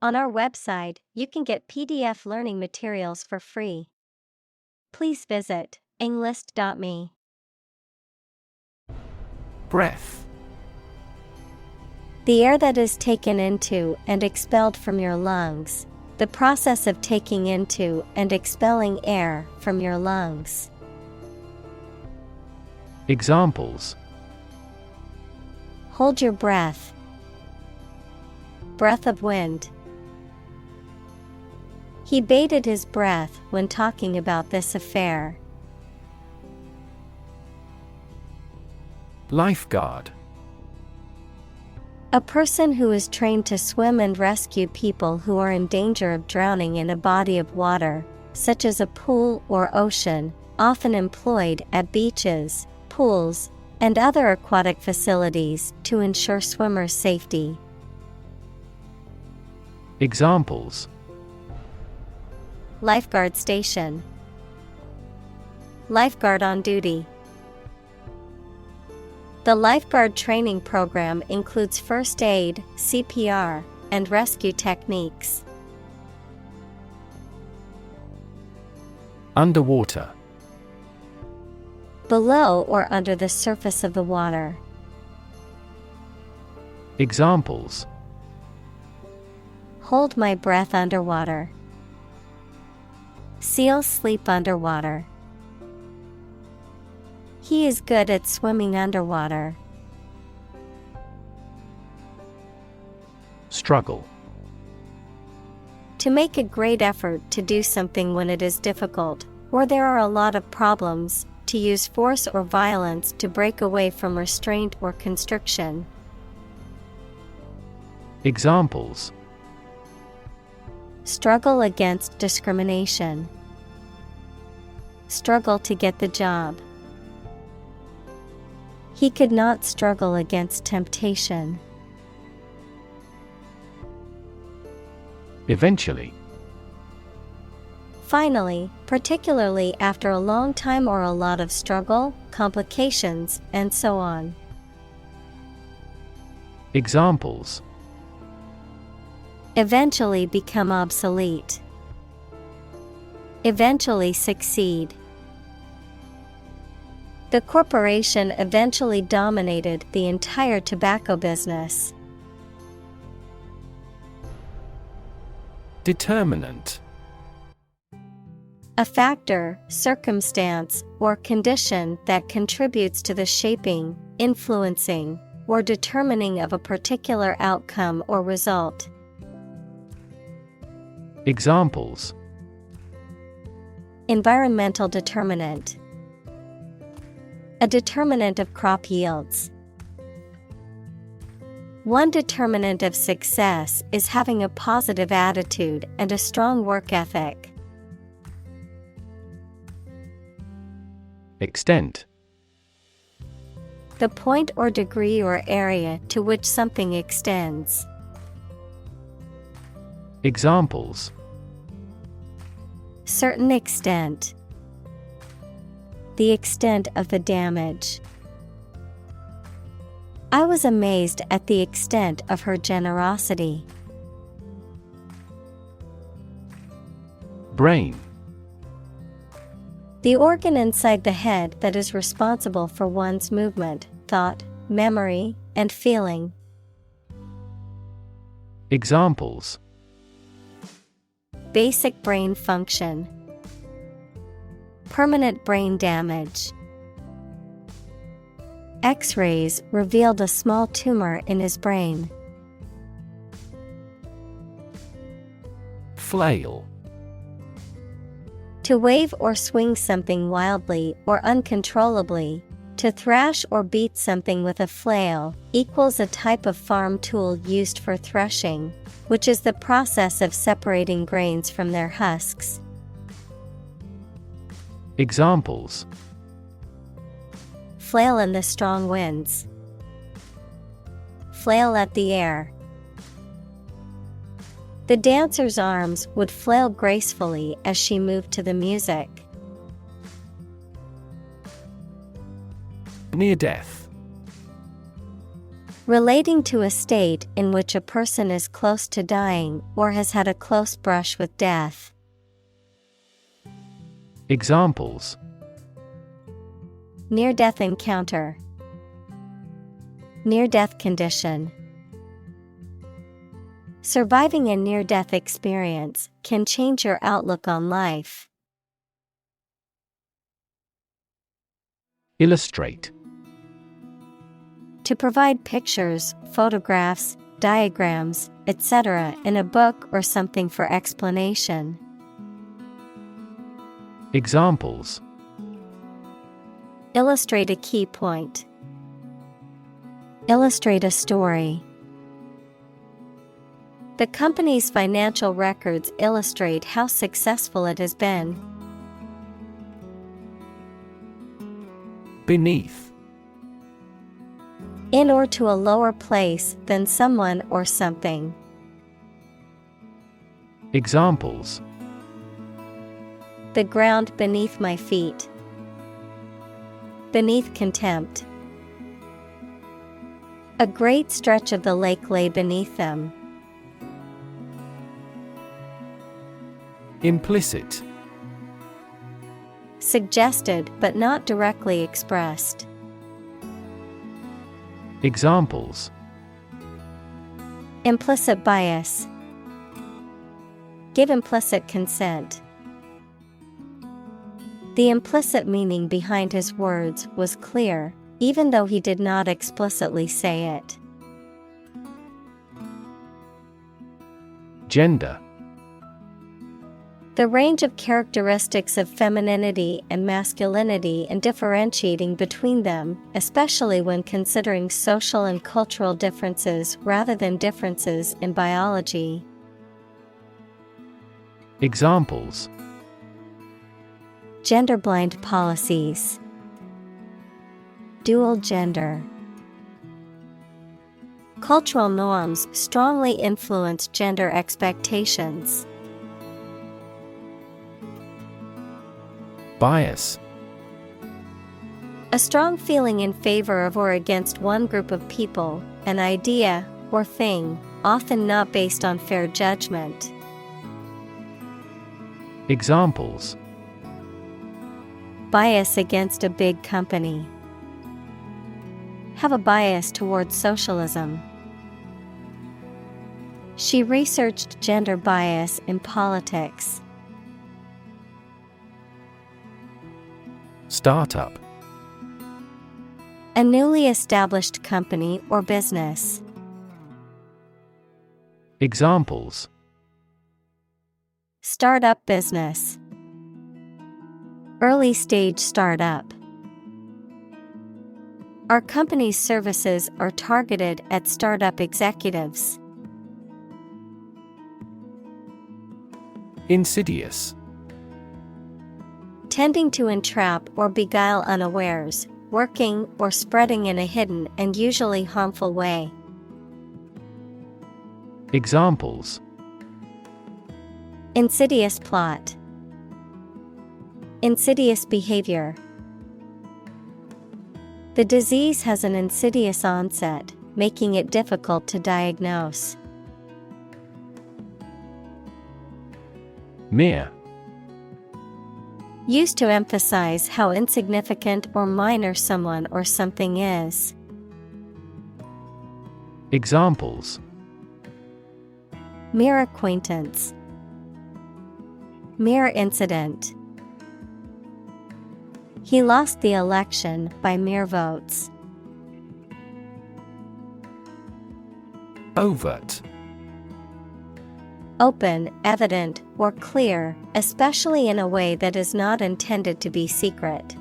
On our website, you can get PDF learning materials for free. Please visit englist.me. Breath. The air that is taken into and expelled from your lungs. The process of taking into and expelling air from your lungs. Examples: Hold your breath. Breath of wind. He bated his breath when talking about this affair. Lifeguard. A person who is trained to swim and rescue people who are in danger of drowning in a body of water, such as a pool or ocean, often employed at beaches, pools, and other aquatic facilities to ensure swimmers' safety. Examples: Lifeguard station. Lifeguard on duty. The lifeguard training program includes first aid, CPR, and rescue techniques. Underwater. Below or under the surface of the water. Examples: Hold my breath underwater. Seals sleep underwater. He is good at swimming underwater. Struggle. To make a great effort to do something when it is difficult, or there are a lot of problems, to use force or violence to break away from restraint or constriction. Examples: Struggle against discrimination. Struggle to get the job. He could not struggle against temptation. Eventually. Finally, particularly after a long time or a lot of struggle, complications, and so on. Examples: Eventually become obsolete. Eventually succeed. The corporation eventually dominated the entire tobacco business. Determinant. A factor, circumstance, or condition that contributes to the shaping, influencing, or determining of a particular outcome or result. Examples: Environmental determinant. A determinant of crop yields. One determinant of success is having a positive attitude and a strong work ethic. Extent. The point or degree or area to which something extends. Examples: Certain extent. The extent of the damage. I was amazed at the extent of her generosity. Brain. The organ inside the head that is responsible for one's movement, thought, memory, and feeling. Examples: Basic brain function. Permanent brain damage. X-rays revealed a small tumor in his brain. Flail. To wave or swing something wildly or uncontrollably. To thrash or beat something with a flail equals a type of farm tool used for threshing, which is the process of separating grains from their husks. Examples: Flail in the strong winds. Flail at the air. The dancer's arms would flail gracefully as she moved to the music. Near death. Relating to a state in which a person is close to dying or has had a close brush with death. Examples: Near-death encounter. Near-death condition. Surviving a near-death experience can change your outlook on life. Illustrate. To provide pictures, photographs, diagrams, etc. in a book or something for explanation. Examples: Illustrate a key point. Illustrate a story. The company's financial records illustrate how successful it has been. Beneath. In or to a lower place than someone or something. Examples: The ground beneath my feet. Beneath contempt. A great stretch of the lake lay beneath them. Implicit. Suggested but not directly expressed. Examples: Implicit bias. Give implicit consent. The implicit meaning behind his words was clear, even though he did not explicitly say it. Gender. The range of characteristics of femininity and masculinity and differentiating between them, especially when considering social and cultural differences rather than differences in biology. Examples: Gender-blind policies. Dual gender. Cultural norms strongly influence gender expectations. Bias. A strong feeling in favor of or against one group of people, an idea, or thing, often not based on fair judgment. Examples: Bias against a big company. Have a bias towards socialism. She researched gender bias in politics. Startup. A newly established company or business. Examples: Startup business. Early stage startup. Our company's services are targeted at startup executives. Insidious. Tending to entrap or beguile unawares, working or spreading in a hidden and usually harmful way. Examples: Insidious plot. Insidious behavior. The disease has an insidious onset, making it difficult to diagnose. Mere. Used to emphasize how insignificant or minor someone or something is. Examples: Mere acquaintance. Mere incident. He lost the election by mere votes. Overt. Open, evident, or clear, especially in a way that is not intended to be secret.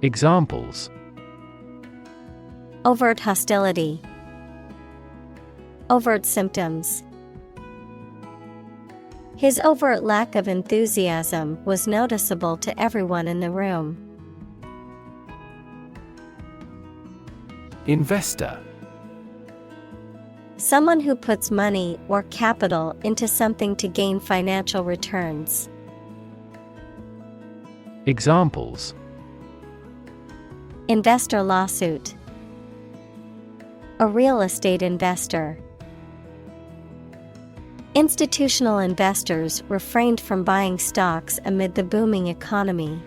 Examples: Overt hostility. Overt symptoms. His overt lack of enthusiasm was noticeable to everyone in the room. Investor. Someone who puts money or capital into something to gain financial returns. Examples: Investor lawsuit. A real estate investor. Institutional investors refrained from buying stocks amid the booming economy.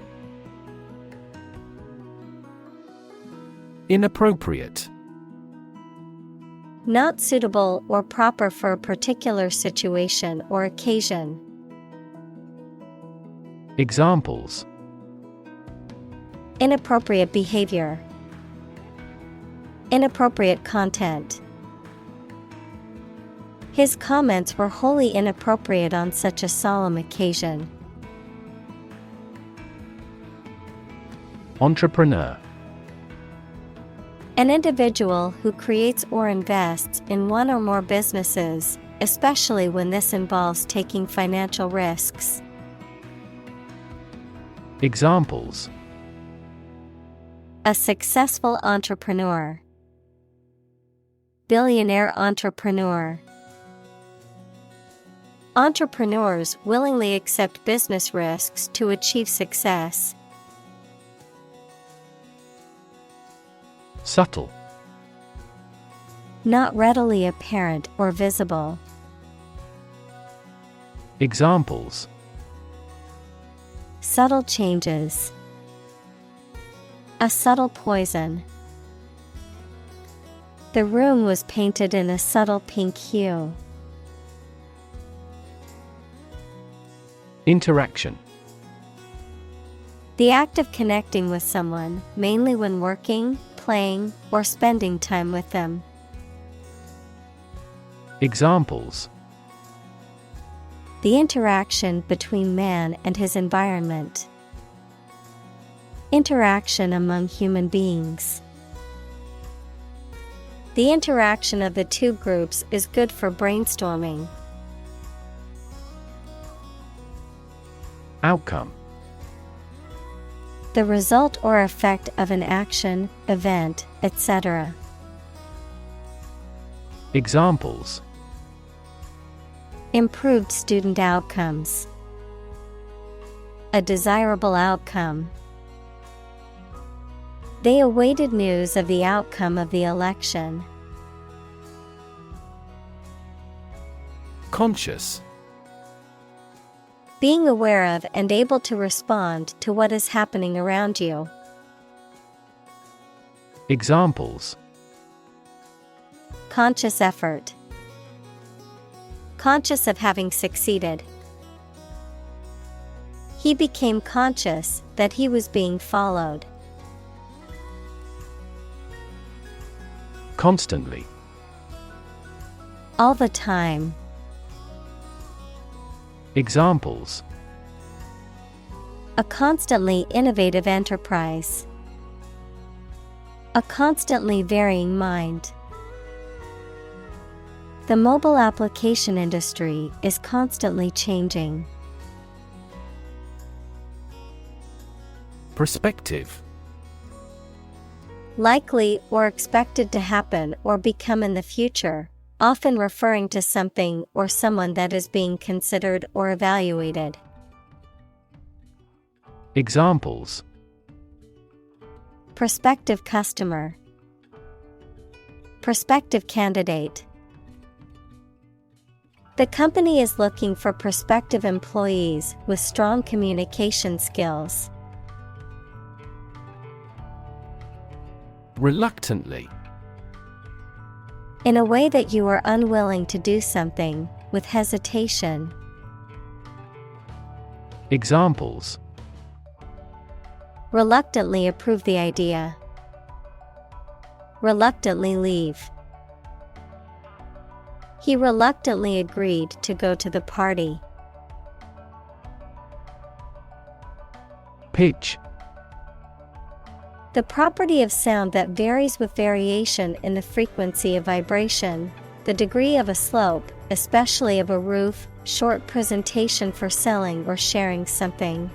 Inappropriate. Not suitable or proper for a particular situation or occasion. Examples: Inappropriate behavior. Inappropriate content. His comments were wholly inappropriate on such a solemn occasion. Entrepreneur. An individual who creates or invests in one or more businesses, especially when this involves taking financial risks. Examples: A successful entrepreneur. Billionaire entrepreneur. Entrepreneurs willingly accept business risks to achieve success. Subtle. Not readily apparent or visible. Examples: Subtle changes. A subtle poison. The room was painted in a subtle pink hue. Interaction. The act of connecting with someone, mainly when working, playing, or spending time with them. Examples: The interaction between man and his environment. Interaction among human beings. The interaction of the two groups is good for brainstorming. Outcome. The result or effect of an action, event, etc. Examples: Improved student outcomes. A desirable outcome. They awaited news of the outcome of the election. Conscious. Being aware of and able to respond to what is happening around you. Examples: Conscious effort. Conscious of having succeeded. He became conscious that he was being followed. Constantly. All the time. Examples: A constantly innovative enterprise. A constantly varying mind. The mobile application industry is constantly changing. Prospective. Likely or expected to happen or become in the future, often referring to something or someone that is being considered or evaluated. Examples: Prospective customer. Prospective candidate. The company is looking for prospective employees with strong communication skills. Reluctantly. In a way that you are unwilling to do something, with hesitation. Examples: Reluctantly approve the idea. Reluctantly leave. He reluctantly agreed to go to the party. Pitch. The property of sound that varies with variation in the frequency of vibration, the degree of a slope, especially of a roof, short presentation for selling or sharing something.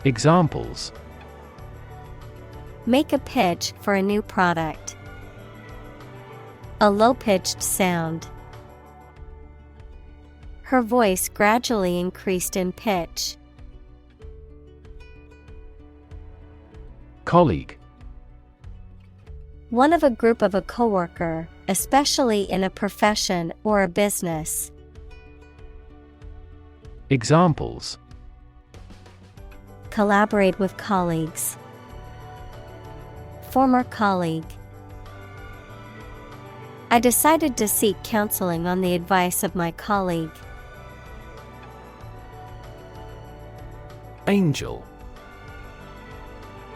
Examples: Make a pitch for a new product. A low-pitched sound. Her voice gradually increased in pitch. Colleague. One of a group of a coworker, especially in a profession or a business. Examples: Collaborate with colleagues. Former colleague. I decided to seek counseling on the advice of my colleague. Angel.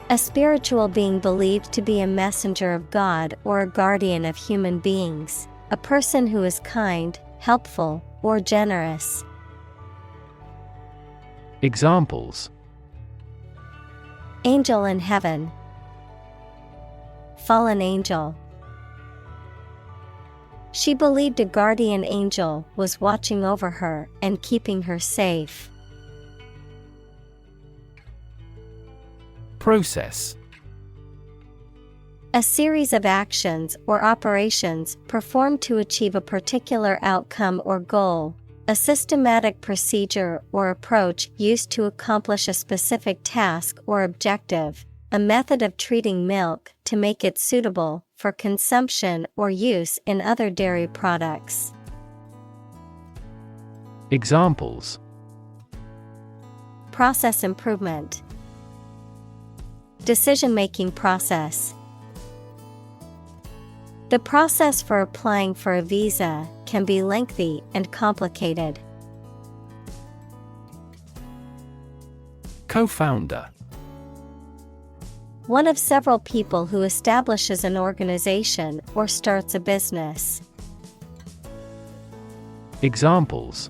A spiritual being believed to be a messenger of God or a guardian of human beings, a person who is kind, helpful, or generous. Examples: Angel in heaven. Fallen angel. She believed a guardian angel was watching over her and keeping her safe. Process. A series of actions or operations performed to achieve a particular outcome or goal. A systematic procedure or approach used to accomplish a specific task or objective. A method of treating milk to make it suitable for consumption or use in other dairy products. Examples: Process improvement. Decision-making process. The process for applying for a visa can be lengthy and complicated. Co-founder. One of several people who establishes an organization or starts a business. Examples: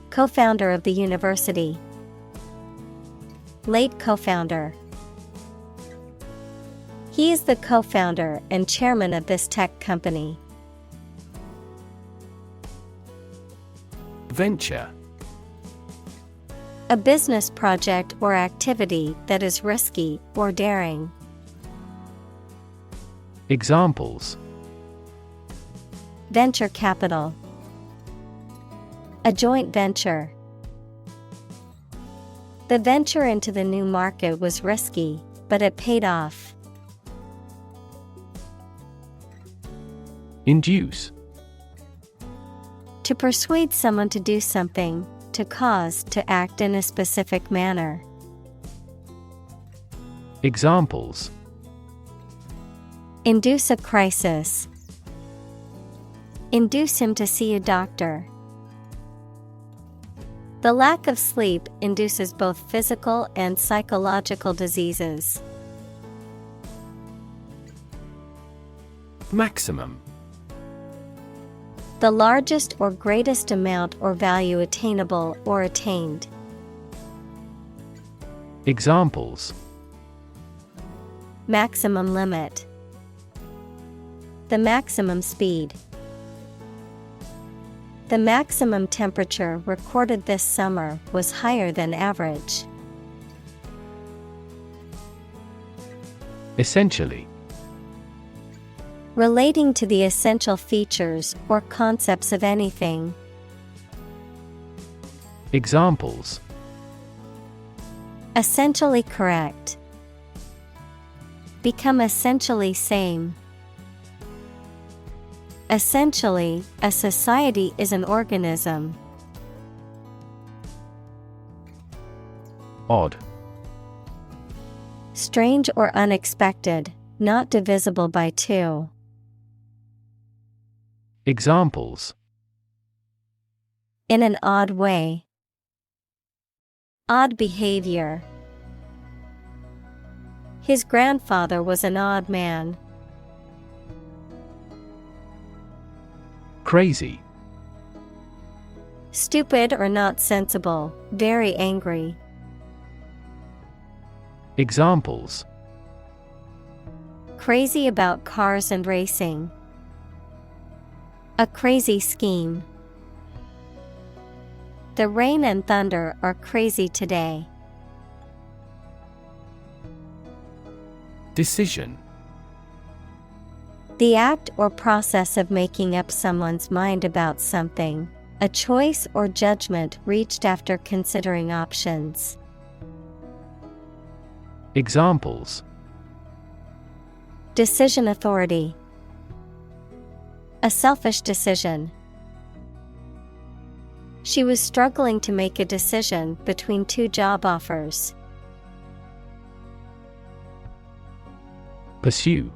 Co-founder of the university. Late co-founder. He is the co-founder and chairman of this tech company. Venture. A business project or activity that is risky or daring. Examples: Venture capital. A joint venture. The venture into the new market was risky, but it paid off. Induce. To persuade someone to do something, to cause to act in a specific manner. Examples: Induce a crisis. Induce him to see a doctor. The lack of sleep induces both physical and psychological diseases. Maximum. The largest or greatest amount or value attainable or attained. Examples: Maximum limit. The maximum speed. The maximum temperature recorded this summer was higher than average. Essentially. Relating to the essential features or concepts of anything. Examples: Essentially correct. Become essentially same. Essentially, a society is an organism. Odd. Strange or unexpected, not divisible by two. Examples: In an odd way. Odd behavior. His grandfather was an odd man. Crazy. Stupid or not sensible, very angry. Examples: Crazy about cars and racing. A crazy scheme. The rain and thunder are crazy today. Decision. The act or process of making up someone's mind about something, a choice or judgment reached after considering options. Examples: Decision authority. A selfish decision. She was struggling to make a decision between two job offers. Pursue.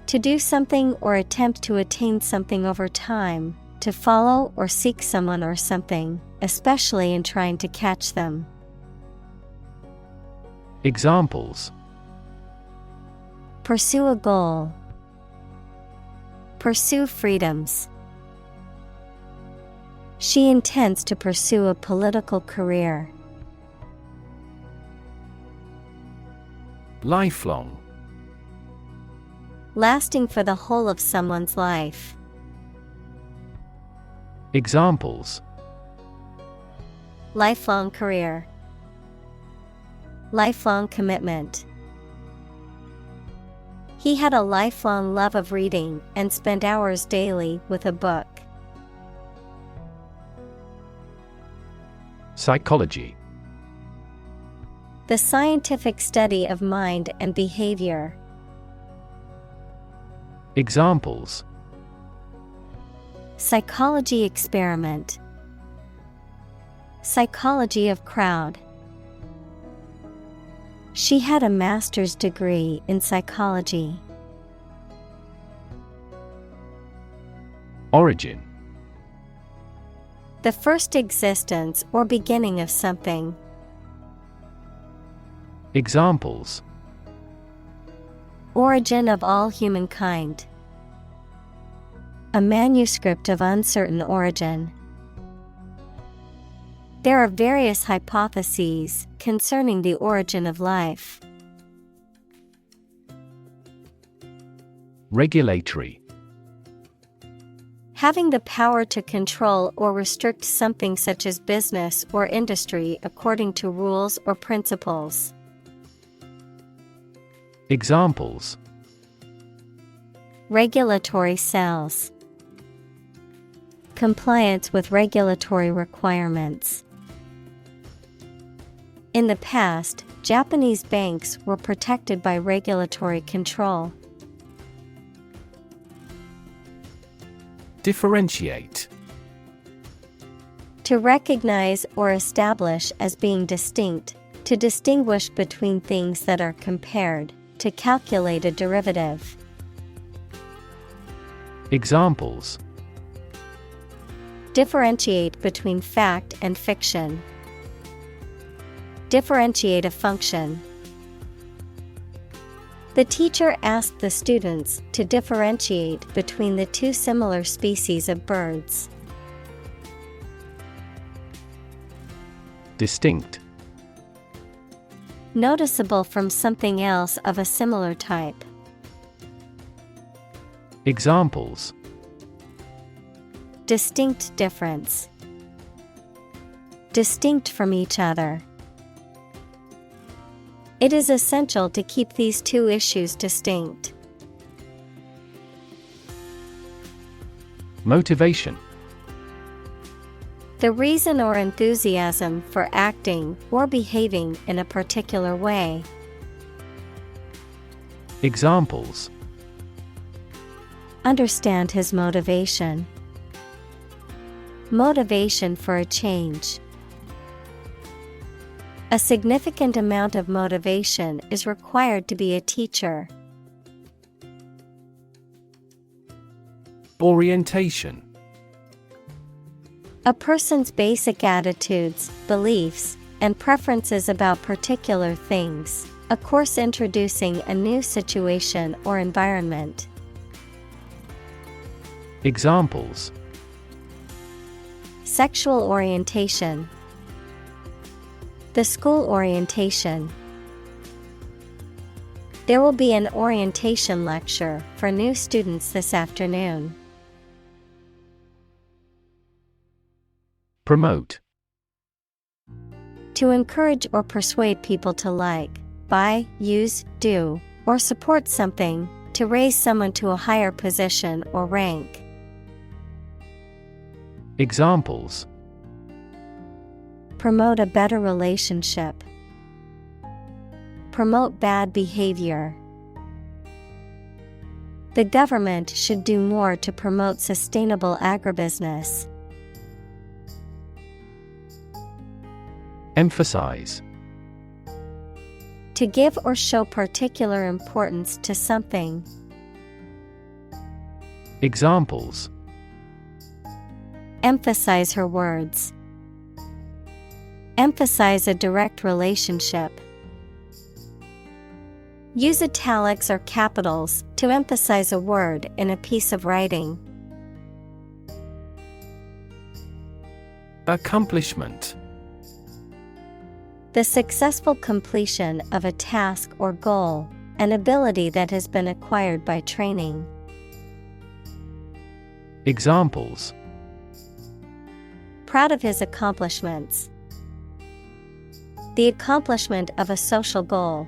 To do something or attempt to attain something over time, to follow or seek someone or something, especially in trying to catch them. Examples: Pursue a goal. Pursue freedoms. She intends to pursue a political career. Lifelong. Lasting for the whole of someone's life. Examples: Lifelong career. Lifelong commitment. He had a lifelong love of reading and spent hours daily with a book. Psychology. The scientific study of mind and behavior. Examples: Psychology experiment. Psychology of crowd. She had a master's degree in psychology. Origin. The first existence or beginning of something. Examples: Origin of all humankind. A manuscript of uncertain origin. There are various hypotheses concerning the origin of life. Regulatory. Having the power to control or restrict something such as business or industry according to rules or principles. Examples: Regulatory cells. Compliance with regulatory requirements. In the past, Japanese banks were protected by regulatory control. Differentiate. To recognize or establish as being distinct, to distinguish between things that are compared, to calculate a derivative. Examples: Differentiate between fact and fiction. Differentiate a function. The teacher asked the students to differentiate between the two similar species of birds. Distinct. Noticeable from something else of a similar type. Examples: Distinct difference. Distinct from each other. It is essential to keep these two issues distinct. Motivation. The reason or enthusiasm for acting or behaving in a particular way. Examples: Understand his motivation. Motivation for a change. A significant amount of motivation is required to be a teacher. Orientation. A person's basic attitudes, beliefs, and preferences about particular things. A course introducing a new situation or environment. Examples: Sexual orientation. The school orientation. There will be an orientation lecture for new students this afternoon. Promote. To encourage or persuade people to like, buy, use, do, or support something, to raise someone to a higher position or rank. Examples: Promote a better relationship. Promote bad behavior. The government should do more to promote sustainable agribusiness. Emphasize. To give or show particular importance to something. Examples: Emphasize her words. Emphasize a direct relationship. Use italics or capitals to emphasize a word in a piece of writing. Accomplishment. The successful completion of a task or goal, an ability that has been acquired by training. Examples: Proud of his accomplishments. The accomplishment of a social goal.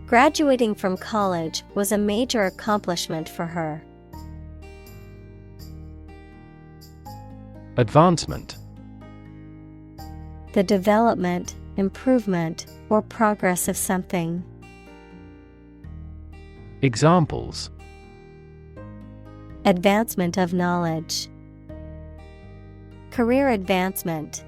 Graduating from college was a major accomplishment for her. Advancement. The development, improvement, or progress of something. Examples: Advancement of knowledge. Career advancement.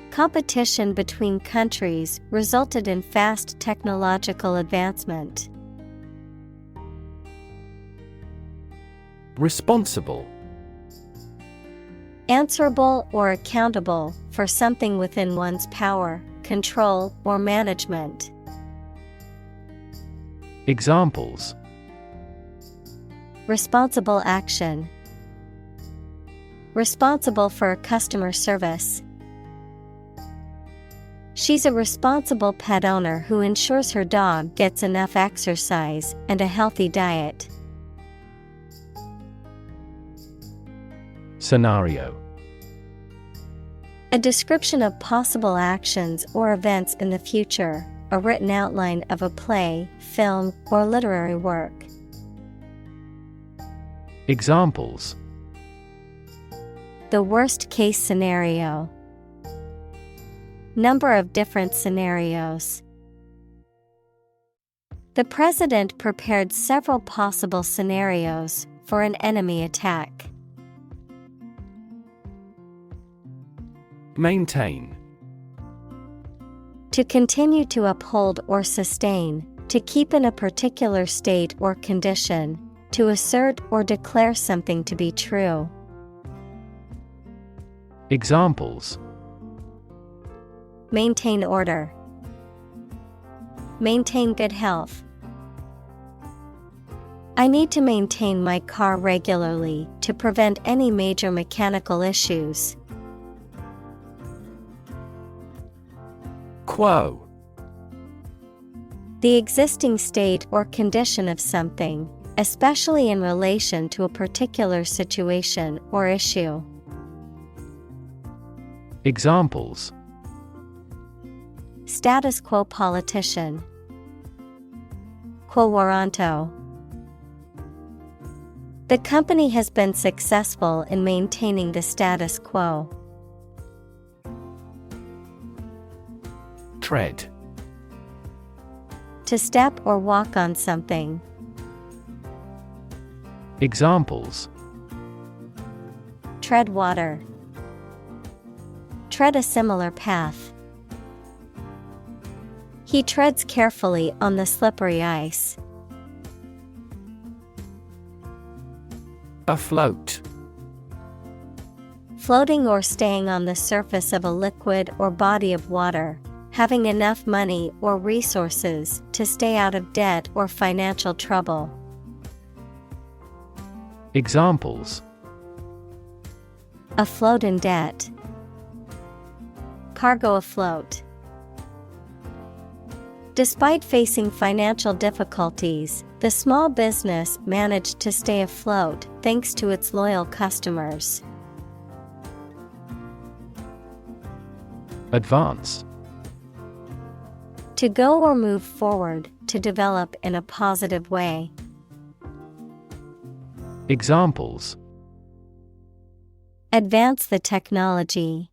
Competition between countries resulted in fast technological advancement. Responsible. Answerable or accountable for something within one's power, control, or management. Examples: Responsible action. Responsible for customer service. She's a responsible pet owner who ensures her dog gets enough exercise and a healthy diet. Scenario. A description of possible actions or events in the future, a written outline of a play, film, or literary work. Examples: The worst case scenario. Number of different scenarios. The president prepared several possible scenarios for an enemy attack. Maintain. To continue to uphold or sustain, to keep in a particular state or condition, to assert or declare something to be true. Examples: Maintain order. Maintain good health. I need to maintain my car regularly to prevent any major mechanical issues. Quo. The existing state or condition of something, especially in relation to a particular situation or issue. Examples: Status quo politician. Quo warranto. The company has been successful in maintaining the status quo. Tread. To step or walk on something. Examples: Tread water. Tread a similar path. He treads carefully on the slippery ice. Afloat. Floating or staying on the surface of a liquid or body of water, having enough money or resources to stay out of debt or financial trouble. Examples: Afloat in debt. Cargo afloat. Despite facing financial difficulties, the small business managed to stay afloat thanks to its loyal customers. Advance. To go or move forward, to develop in a positive way. Examples: Advance the technology.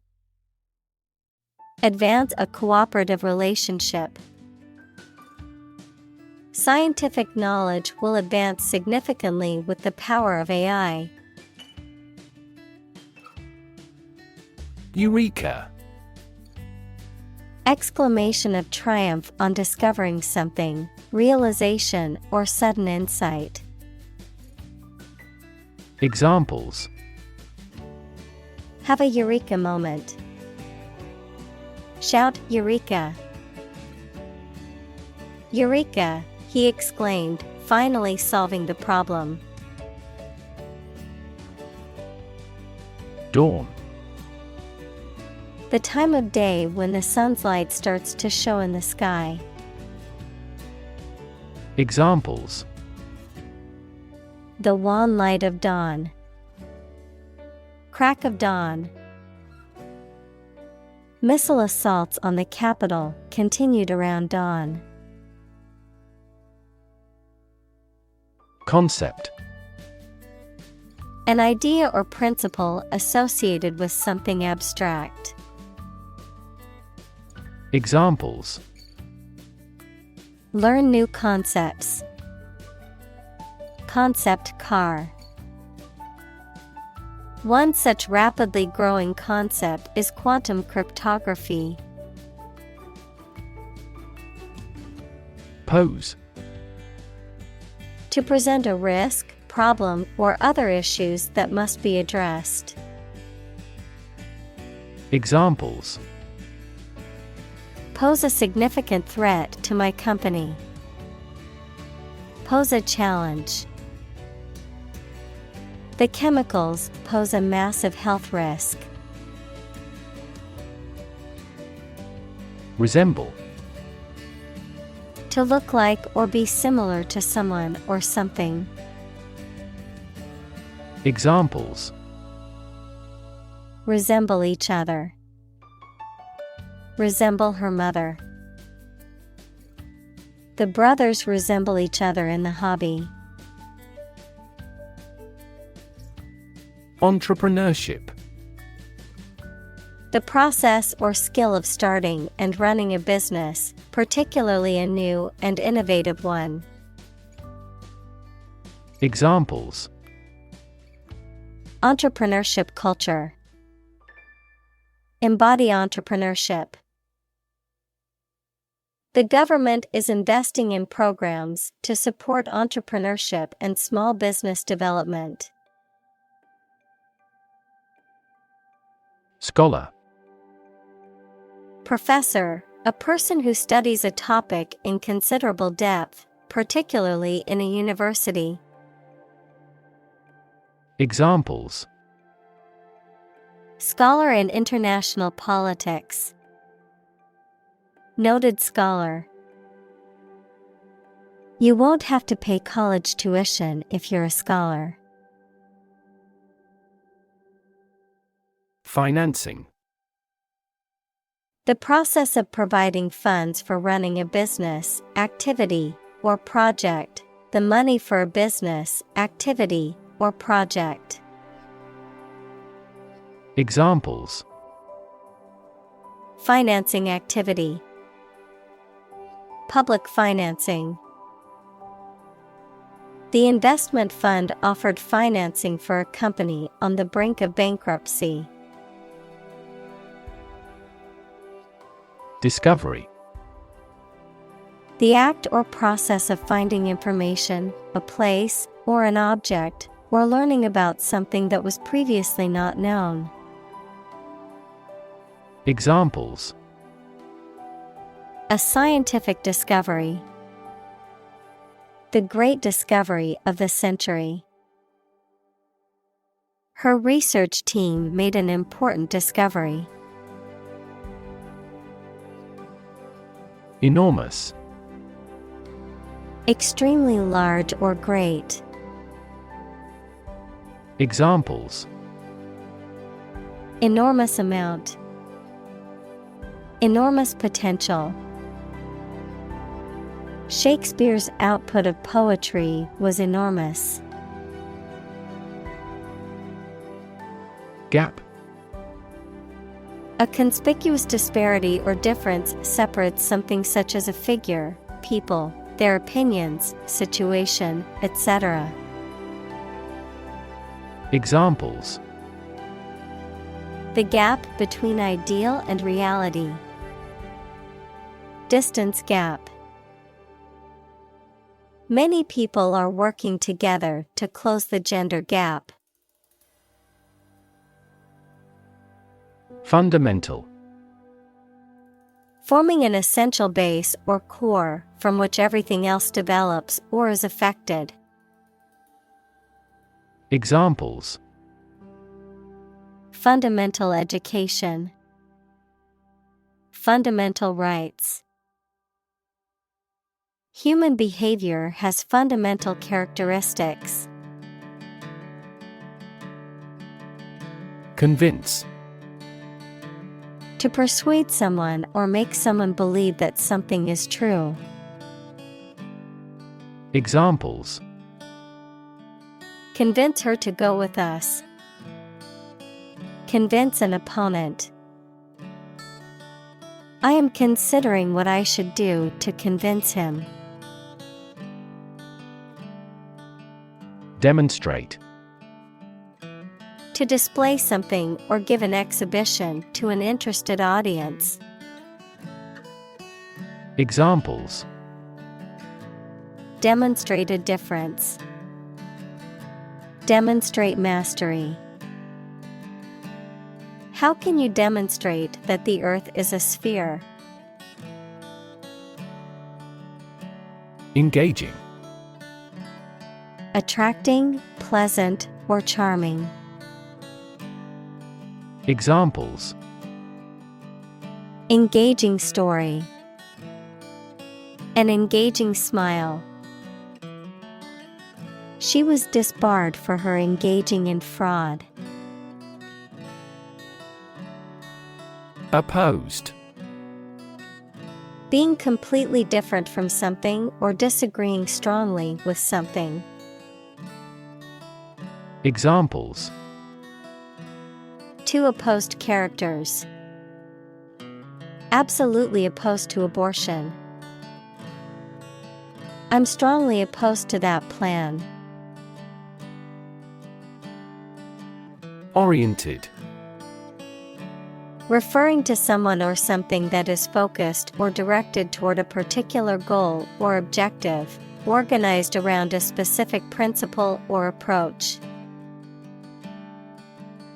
Advance a cooperative relationship. Scientific knowledge will advance significantly with the power of AI. Eureka! Exclamation of triumph on discovering something, realization or sudden insight. Examples: Have a eureka moment. Shout Eureka! Eureka! He exclaimed, finally solving the problem. Dawn. The time of day when the sun's light starts to show in the sky. Examples: The wan light of dawn. Crack of dawn. Missile assaults on the capital continued around dawn. Concept. An idea or principle associated with something abstract. Examples: Learn new concepts. Concept car. One such rapidly growing concept is quantum cryptography. Pose. To present a risk, problem, or other issues that must be addressed. Examples: Pose a significant threat to my company. Pose a challenge. The chemicals pose a massive health risk. Resemble. To look like or be similar to someone or something. Examples: Resemble each other. Resemble her mother. The brothers resemble each other in the hobby. Entrepreneurship. The process or skill of starting and running a business, particularly a new and innovative one. Examples: Entrepreneurship culture. Embody entrepreneurship. The government is investing in programs to support entrepreneurship and small business development. Scholar. Professor, a person who studies a topic in considerable depth, particularly in a university. Examples: Scholar in international politics. Noted scholar. You won't have to pay college tuition if you're a scholar. Financing. The process of providing funds for running a business, activity, or project. The money for a business, activity, or project. Examples: Financing activity. Public financing. The investment fund offered financing for a company on the brink of bankruptcy. Discovery. The act or process of finding information, a place, or an object, or learning about something that was previously not known. Examples: A scientific discovery. The great discovery of the century. Her research team made an important discovery. Enormous. Extremely large or great. Examples: Enormous amount. Enormous potential. Shakespeare's output of poetry was enormous. Gap. A conspicuous disparity or difference separates something such as a figure, people, their opinions, situation, etc. Examples: The gap between ideal and reality. Distance gap. Many people are working together to close the gender gap. Fundamental. Forming an essential base or core from which everything else develops or is affected. Examples: Fundamental education. Fundamental rights. Human behavior has fundamental characteristics. Convince. To persuade someone or make someone believe that something is true. Examples: Convince her to go with us. Convince an opponent. I am considering what I should do to convince him. Demonstrate. To display something or give an exhibition to an interested audience. Examples: Demonstrate a difference. Demonstrate mastery. How can you demonstrate that the Earth is a sphere? Engaging. Attracting, pleasant, or charming. Examples: Engaging story. An engaging smile. She was disbarred for her engaging in fraud. Opposed. Being completely different from something or disagreeing strongly with something. Examples: Two opposed characters. Absolutely opposed to abortion. I'm strongly opposed to that plan. Oriented. Referring to someone or something that is focused or directed toward a particular goal or objective, organized around a specific principle or approach.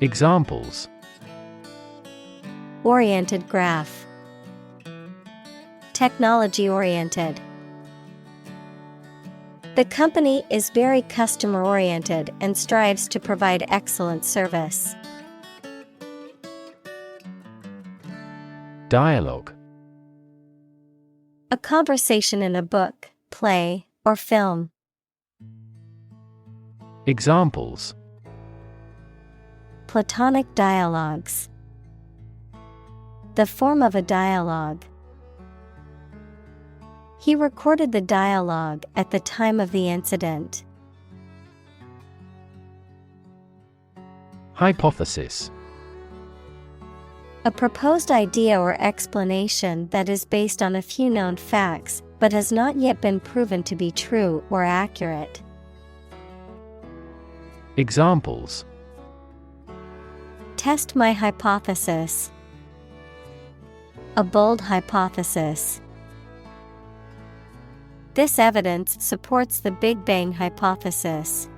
Examples: Oriented graph. Technology-oriented. The company is very customer-oriented and strives to provide excellent service. Dialogue. A conversation in a book, play, or film. Examples: Platonic dialogues. The form of a dialogue. He recorded the dialogue at the time of the incident. Hypothesis. A proposed idea or explanation that is based on a few known facts, but has not yet been proven to be true or accurate. Examples: Test my hypothesis. A bold hypothesis. This evidence supports the Big Bang hypothesis.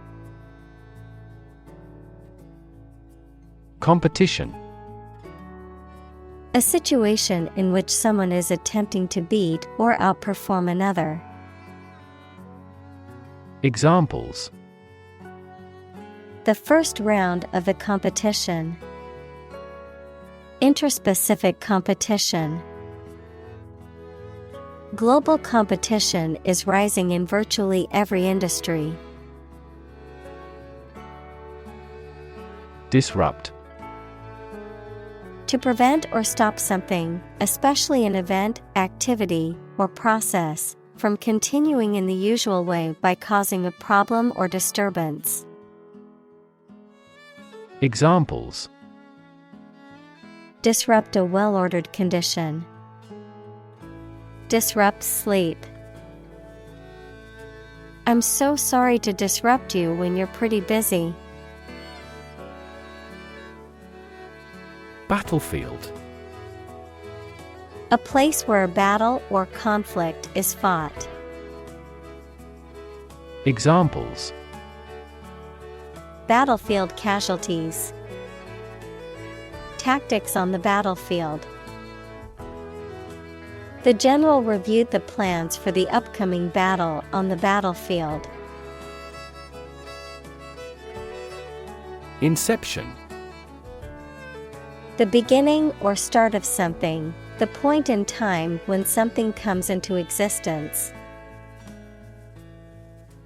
Competition. A situation in which someone is attempting to beat or outperform another. Examples: The first round of the competition. Interspecific competition. Global competition is rising in virtually every industry. Disrupt. To prevent or stop something, especially an event, activity, or process, from continuing in the usual way by causing a problem or disturbance. Examples: Disrupt a well-ordered condition. Disrupt sleep. I'm so sorry to disrupt you when you're pretty busy. Battlefield. A place where a battle or conflict is fought. Examples: Battlefield casualties. Tactics on the battlefield. The general reviewed the plans for the upcoming battle on the battlefield. Inception. The beginning or start of something, the point in time when something comes into existence.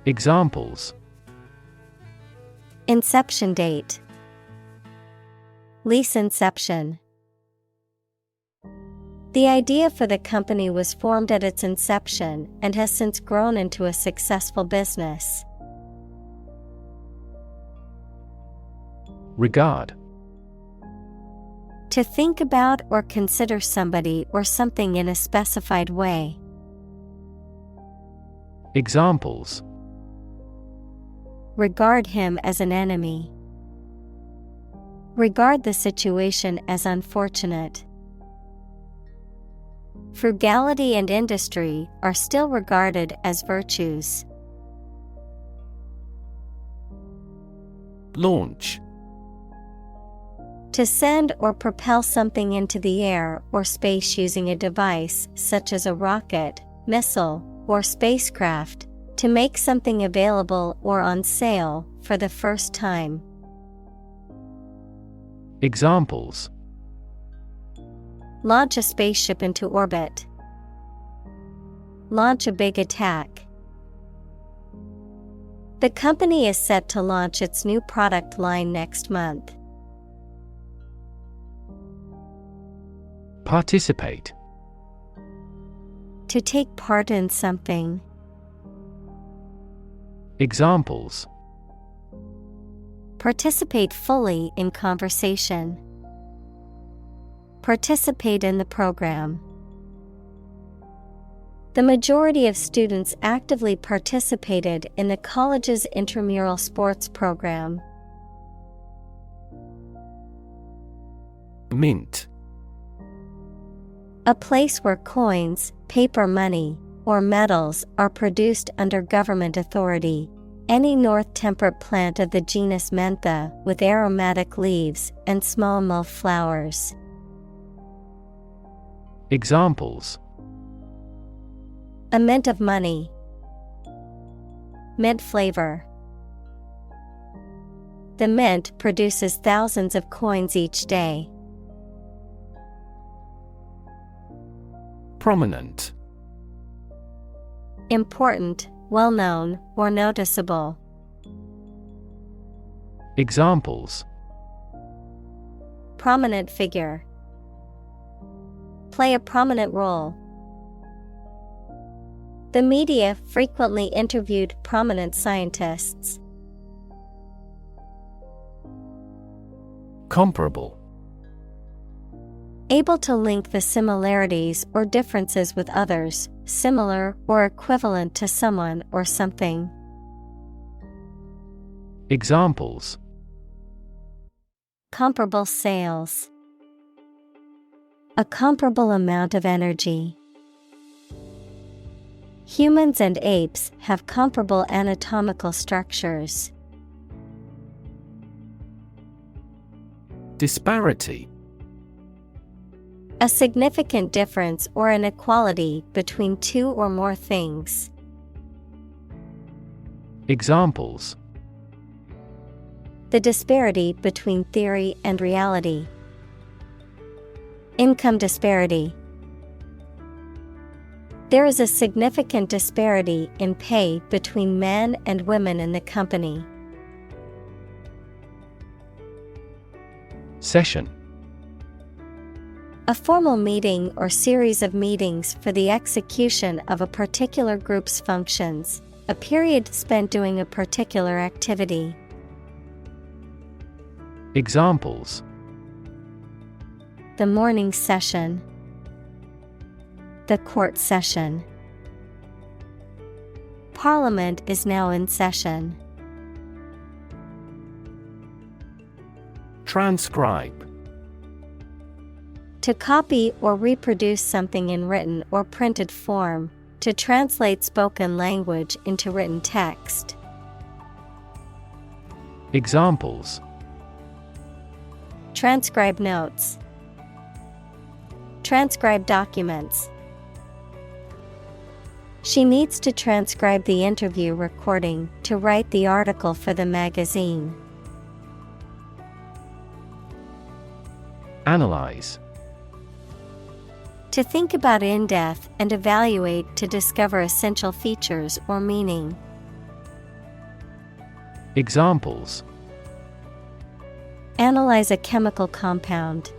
Examples: Inception date. Lease inception. The idea for the company was formed at its inception and has since grown into a successful business. Regard. To think about or consider somebody or something in a specified way. Examples: Regard him as an enemy. Regard the situation as unfortunate. Frugality and industry are still regarded as virtues. Launch. To send or propel something into the air or space using a device such as a rocket, missile, or spacecraft, to make something available or on sale for the first time. Examples: Launch a spaceship into orbit. Launch a big attack. The company is set to launch its new product line next month. Participate. To take part in something. Examples: Participate fully in conversation. Participate in the program. The majority of students actively participated in the college's intramural sports program. Mint. A place where coins, paper money, or metals are produced under government authority. Any north temperate plant of the genus Mentha with aromatic leaves and small mauve flowers. Examples: A mint of money. Mint flavor. The mint produces thousands of coins each day. Prominent. Important, well-known, or noticeable. Examples: Prominent figure. Play a prominent role. The media frequently interviewed prominent scientists. Comparable. Able to link the similarities or differences with others, similar or equivalent to someone or something. Examples: Comparable sales. A comparable amount of energy. Humans and apes have comparable anatomical structures. Disparity. A significant difference or inequality between two or more things. Examples: The disparity between theory and reality. Income disparity. There is a significant disparity in pay between men and women in the company. Session. A formal meeting or series of meetings for the execution of a particular group's functions, a period spent doing a particular activity. Examples: The morning session. The court session. Parliament is now in session. Transcribe. To copy or reproduce something in written or printed form, to translate spoken language into written text. Examples: Transcribe notes. Transcribe documents. She needs to transcribe the interview recording to write the article for the magazine. Analyze. To think about in depth and evaluate to discover essential features or meaning. Examples: Analyze a chemical compound.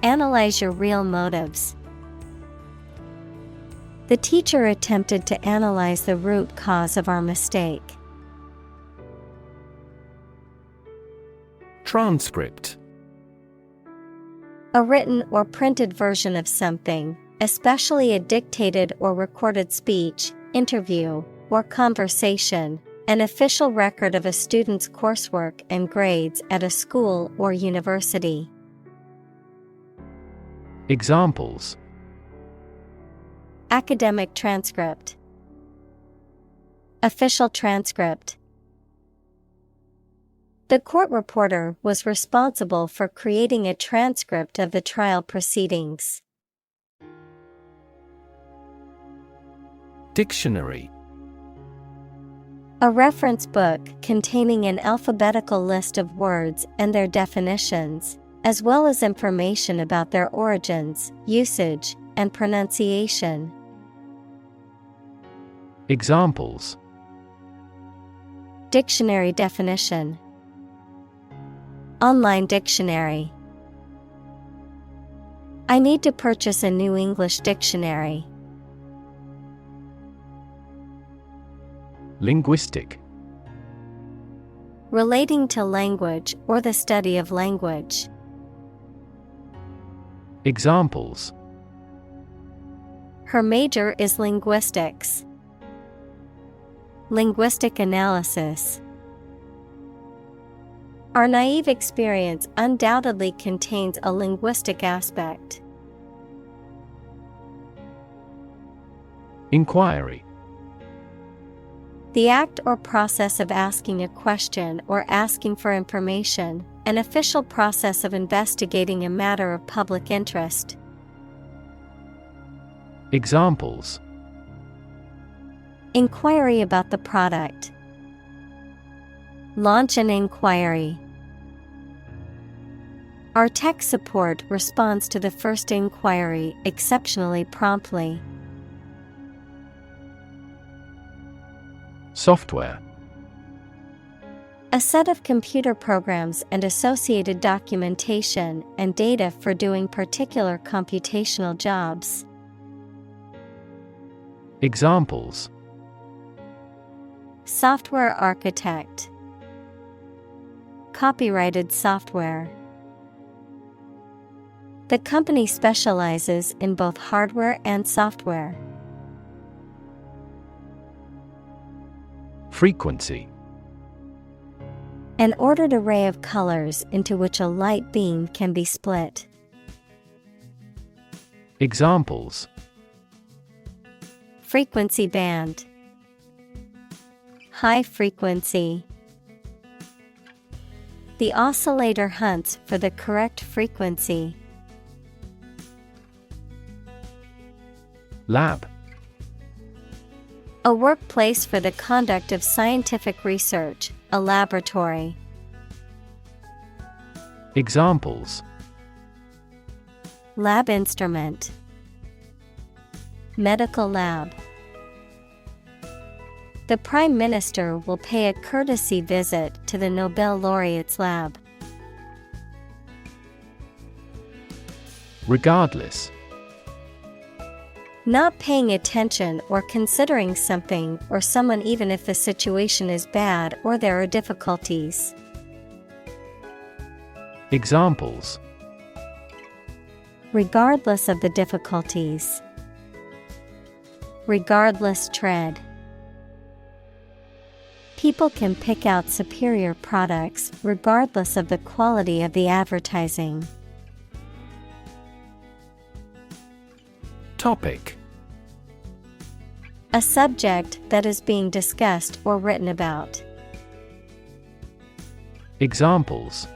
Analyze your real motives. The teacher attempted to analyze the root cause of our mistake. Transcript. A written or printed version of something, especially a dictated or recorded speech, interview, or conversation, an official record of a student's coursework and grades at a school or university. Examples: Academic transcript. Official transcript. The court reporter was responsible for creating a transcript of the trial proceedings. Dictionary. A reference book containing an alphabetical list of words and their definitions, as well as information about their origins, usage, and pronunciation. Examples: Dictionary definition. Online dictionary. I need to purchase a new English dictionary. Linguistic. Relating to language or the study of language. Examples: Her major is linguistics. Linguistic analysis. Our naive experience undoubtedly contains a linguistic aspect. Inquiry. The act or process of asking a question or asking for information, an official process of investigating a matter of public interest. Examples: Inquiry about the product. Launch an inquiry. Our tech support responds to the first inquiry exceptionally promptly. Software. A set of computer programs and associated documentation and data for doing particular computational jobs. Examples: Software architect. Copyrighted software. The company specializes in both hardware and software. Frequency. An ordered array of colors into which a light beam can be split. Examples: Frequency band. High frequency. The oscillator hunts for the correct frequency. Lab. A workplace for the conduct of scientific research, a laboratory. Examples: Lab instrument. Medical lab. The Prime Minister will pay a courtesy visit to the Nobel laureate's lab. Regardless. Not paying attention or considering something or someone even if the situation is bad or there are difficulties. Examples: Regardless of the difficulties. regardless tread. People can pick out superior products regardless of the quality of the advertising. Topic. A subject that is being discussed or written about. Examples.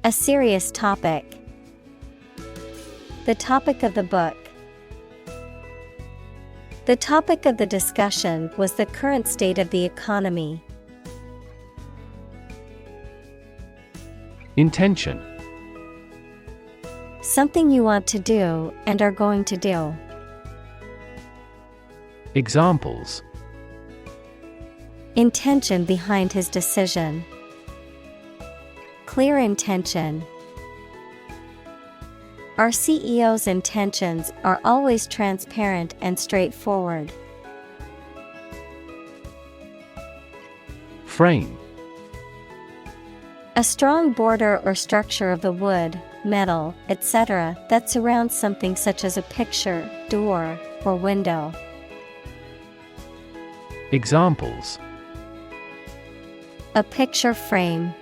A serious topic. The topic of the book. The topic of the discussion was the current state of the economy. Intention. Something you want to do and are going to do. Examples. Intention behind his decision. Clear intention. Our CEO's intentions are always transparent and straightforward. Frame. A strong border or structure of the wood, metal, etc. that surrounds something such as a picture, door, or window. Examples. A picture frame.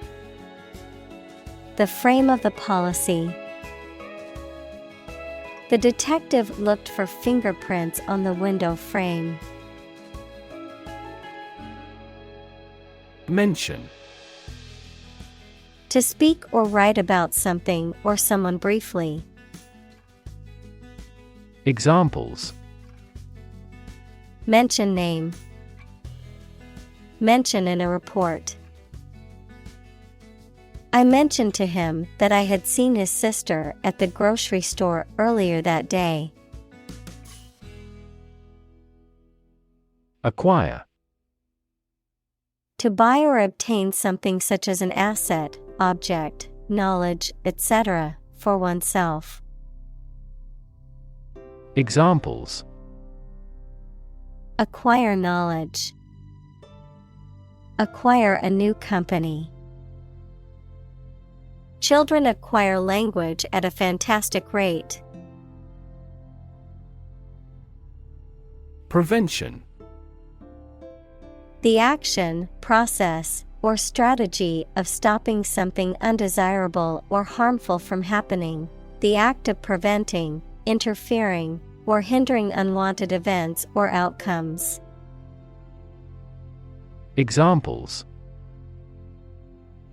The frame of the policy. The detective looked for fingerprints on the window frame. Mention. To speak or write about something or someone briefly. Examples. Mention name. Mention in a report. I mentioned to him that I had seen his sister at the grocery store earlier that day. Acquire. To buy or obtain something such as an asset, object, knowledge, etc., for oneself. Examples. Acquire knowledge. Acquire a new company. Children acquire language at a fantastic rate. Prevention. The action, process, or strategy of stopping something undesirable or harmful from happening. The act of preventing, interfering, or hindering unwanted events or outcomes. Examples.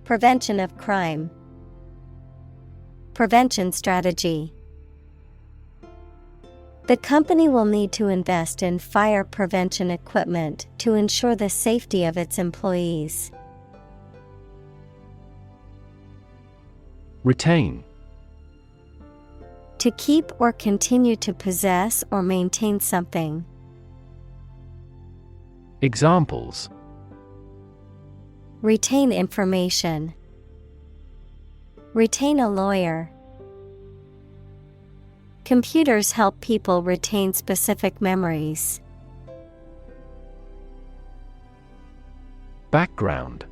Prevention of crime. Prevention strategy. The company will need to invest in fire prevention equipment to ensure the safety of its employees. Retain. To keep or continue to possess or maintain something. Examples. Retain information. Retain a lawyer. Computers help people retain specific memories. Background.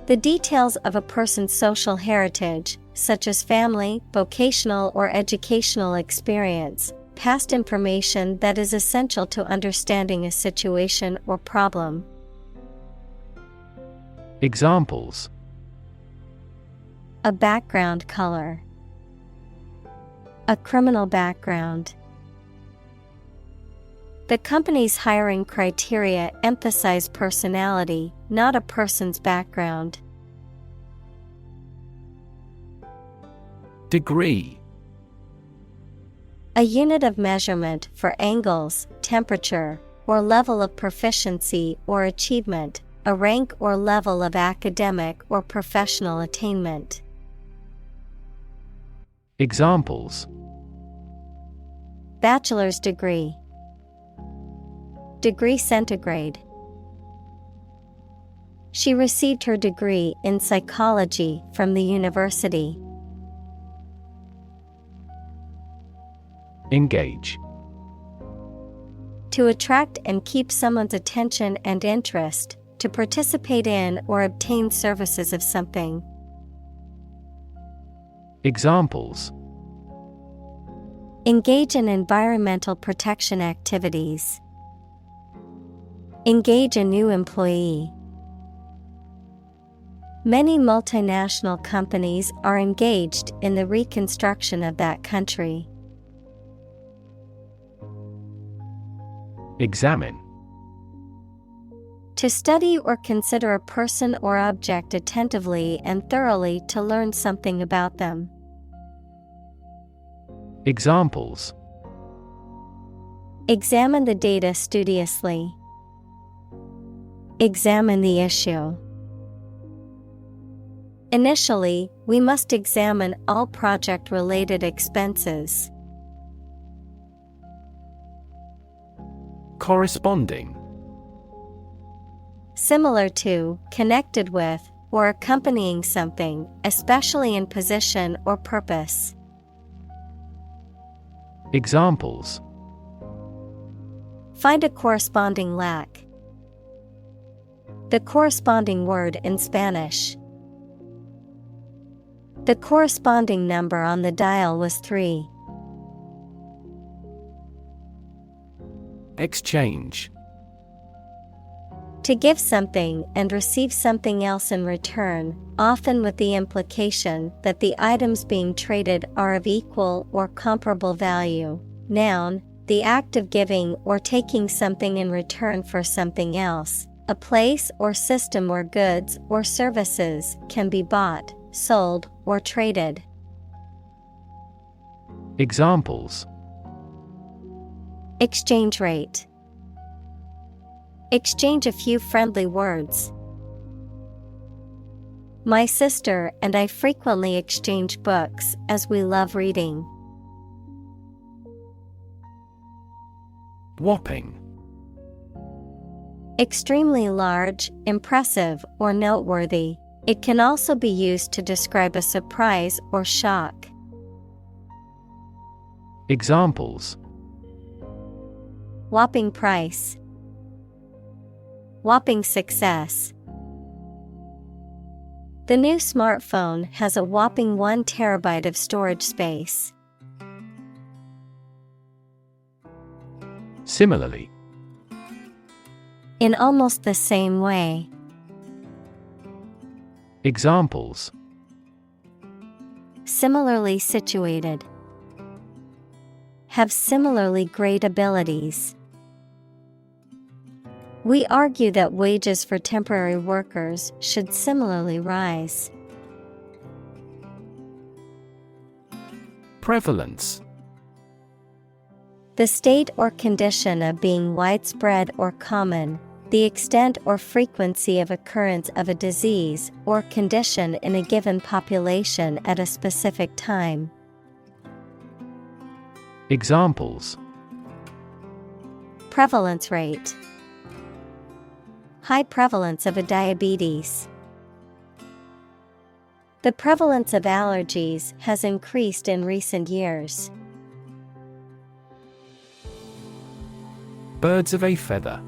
The details of a person's social heritage, such as family, vocational or educational experience, past information that is essential to understanding a situation or problem. Examples. A background color. A criminal background. The company's hiring criteria emphasize personality, not a person's background. Degree. A unit of measurement for angles, temperature, or level of proficiency or achievement, a rank or level of academic or professional attainment. Examples. Bachelor's degree. Degree centigrade. She received her degree in psychology from the university. Engage. To attract and keep someone's attention and interest, to participate in or obtain services of something. Examples. Engage in environmental protection activities. Engage a new employee. Many multinational companies are engaged in the reconstruction of that country. Examine. To study or consider a person or object attentively and thoroughly to learn something about them. Examples. Examine the data studiously. Examine the issue. Initially, we must examine all project-related expenses. Corresponding. Similar to, connected with, or accompanying something, especially in position or purpose. Examples. Find a corresponding lack. The corresponding word in Spanish. The corresponding number on the dial was 3. Exchange. To give something and receive something else in return, often with the implication that the items being traded are of equal or comparable value. Noun, the act of giving or taking something in return for something else, a place or system where goods or services can be bought, sold, or traded. Examples. Exchange rate. Exchange a few friendly words. My sister and I frequently exchange books as we love reading. Whopping. Extremely large, impressive, or noteworthy. It can also be used to describe a surprise or shock. Examples. Whopping price. Whopping success. The new smartphone has a whopping 1 terabyte of storage space. Similarly. In almost the same way. Examples. Similarly situated. Have similarly great abilities. We argue that wages for temporary workers should similarly rise. Prevalence. The state or condition of being widespread or common, the extent or frequency of occurrence of a disease or condition in a given population at a specific time. Examples. Prevalence rate. High prevalence of a diabetes. The prevalence of allergies has increased in recent years. Birds of a feather.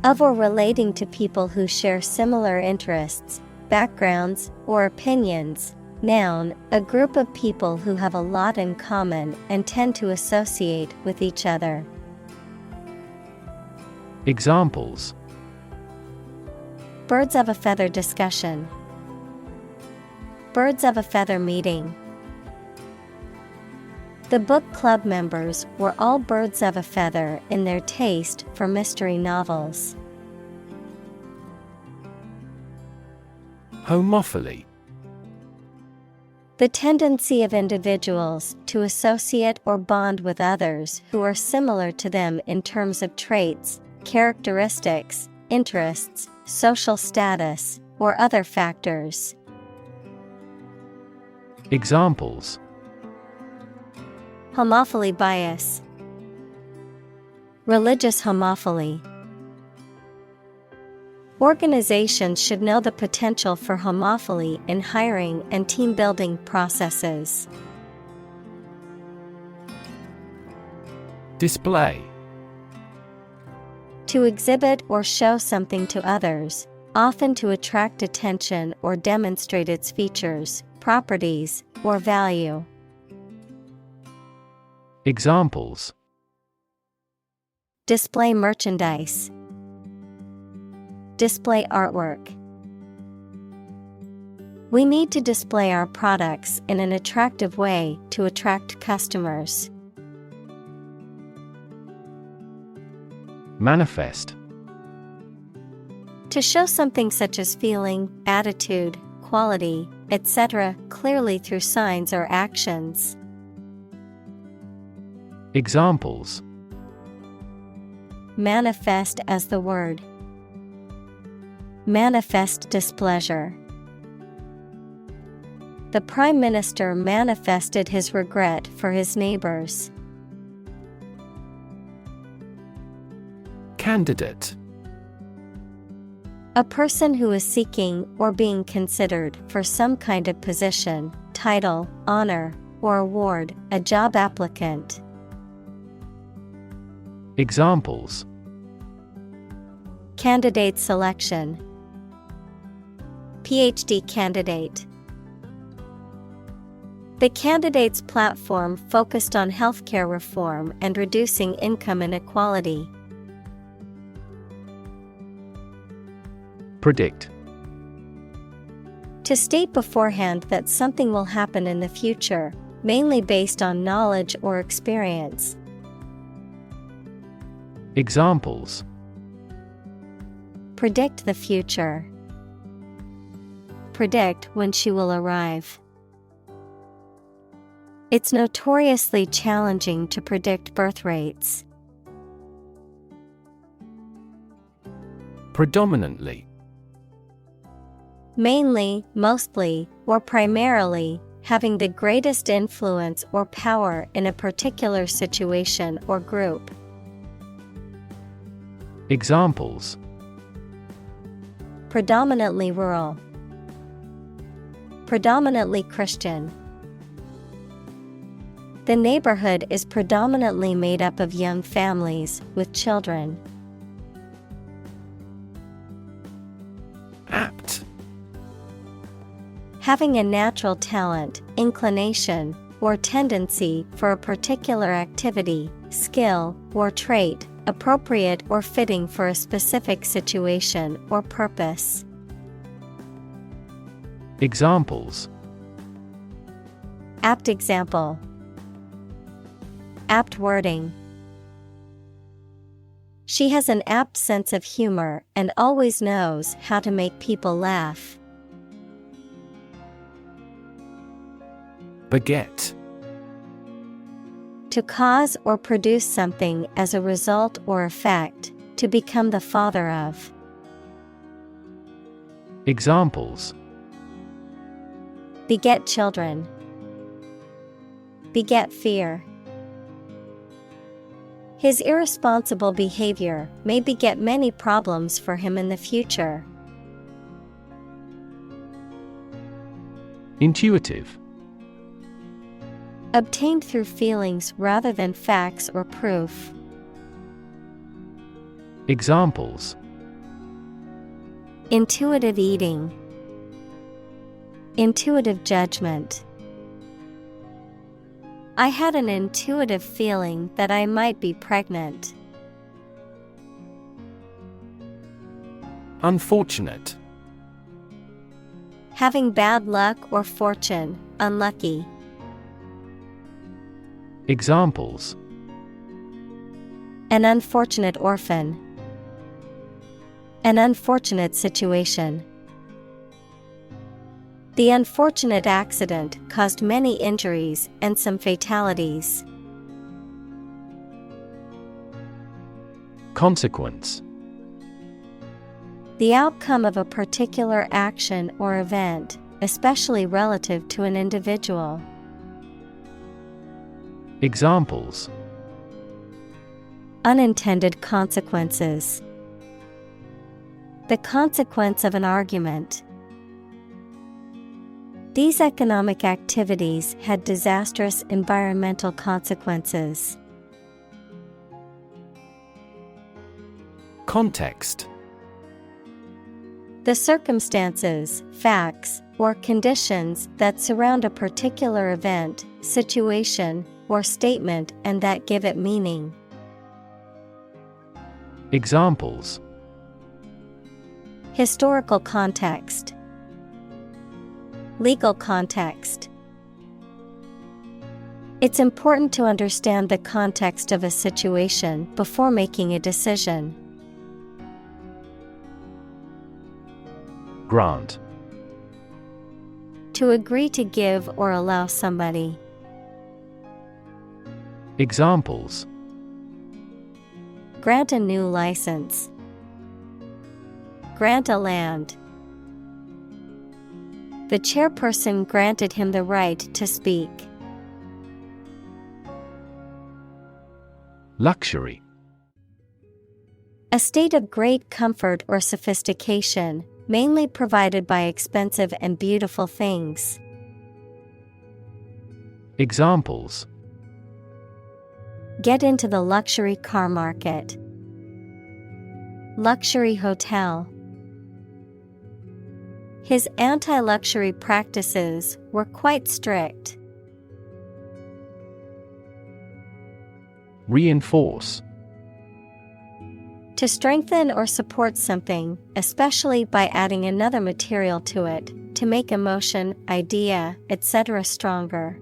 Of or relating to people who share similar interests, backgrounds, or opinions. Noun, a group of people who have a lot in common and tend to associate with each other. Examples. Birds of a feather discussion. Birds of a feather meeting. The book club members were all birds of a feather in their taste for mystery novels. Homophily. The tendency of individuals to associate or bond with others who are similar to them in terms of traits, characteristics, interests, social status, or other factors. Examples. Homophily bias. Religious homophily. Organizations should know the potential for homophily in hiring and team-building processes. Display. To exhibit or show something to others, often to attract attention or demonstrate its features, properties, or value. Examples: display merchandise, display artwork. We need to display our products in an attractive way to attract customers. Manifest. To show something such as feeling, attitude, quality, etc., clearly through signs or actions. Examples: manifest as the word. Manifest displeasure. The Prime Minister manifested his regret for his neighbors. Candidate. A person who is seeking or being considered for some kind of position, title, honor, or award, a job applicant. Examples: candidate selection, PhD candidate. The candidate's platform focused on healthcare reform and reducing income inequality. Predict. To state beforehand that something will happen in the future, mainly based on knowledge or experience. Examples: predict the future. Predict when she will arrive. It's notoriously challenging to predict birth rates. Predominantly. Mainly, mostly, or primarily, having the greatest influence or power in a particular situation or group. Examples: predominantly rural. Predominantly Christian. The neighborhood is predominantly made up of young families with children. Apt. Having a natural talent, inclination, or tendency for a particular activity, skill, or trait, appropriate or fitting for a specific situation or purpose. Examples: apt example. Apt wording. She has an apt sense of humor and always knows how to make people laugh. Beget. To cause or produce something as a result or effect, to become the father of. Examples: beget children. Beget fear. His irresponsible behavior may beget many problems for him in the future. Intuitive. Obtained through feelings rather than facts or proof. Examples: intuitive eating. Intuitive judgment. I had an intuitive feeling that I might be pregnant. Unfortunate. Having bad luck or fortune, unlucky. Examples: an unfortunate orphan. An unfortunate situation. The unfortunate accident caused many injuries and some fatalities. Consequence. The outcome of a particular action or event, especially relative to an individual. Examples: unintended consequences. The consequence of an argument. These economic activities had disastrous environmental consequences. Context. The circumstances, facts, or conditions that surround a particular event, situation, or statement and that give it meaning. Examples: Historical context, legal context. It's important to understand the context of a situation before making a decision. Grant. To agree to give or allow somebody. Examples: Grant a new license. Grant a land. The chairperson granted him the right to speak. Luxury. A state of great comfort or sophistication, mainly provided by expensive and beautiful things. Examples: Get into the luxury car market. Luxury hotel. His anti-luxury practices were quite strict. Reinforce. To strengthen or support something, especially by adding another material to it, to make emotion, idea, etc. stronger.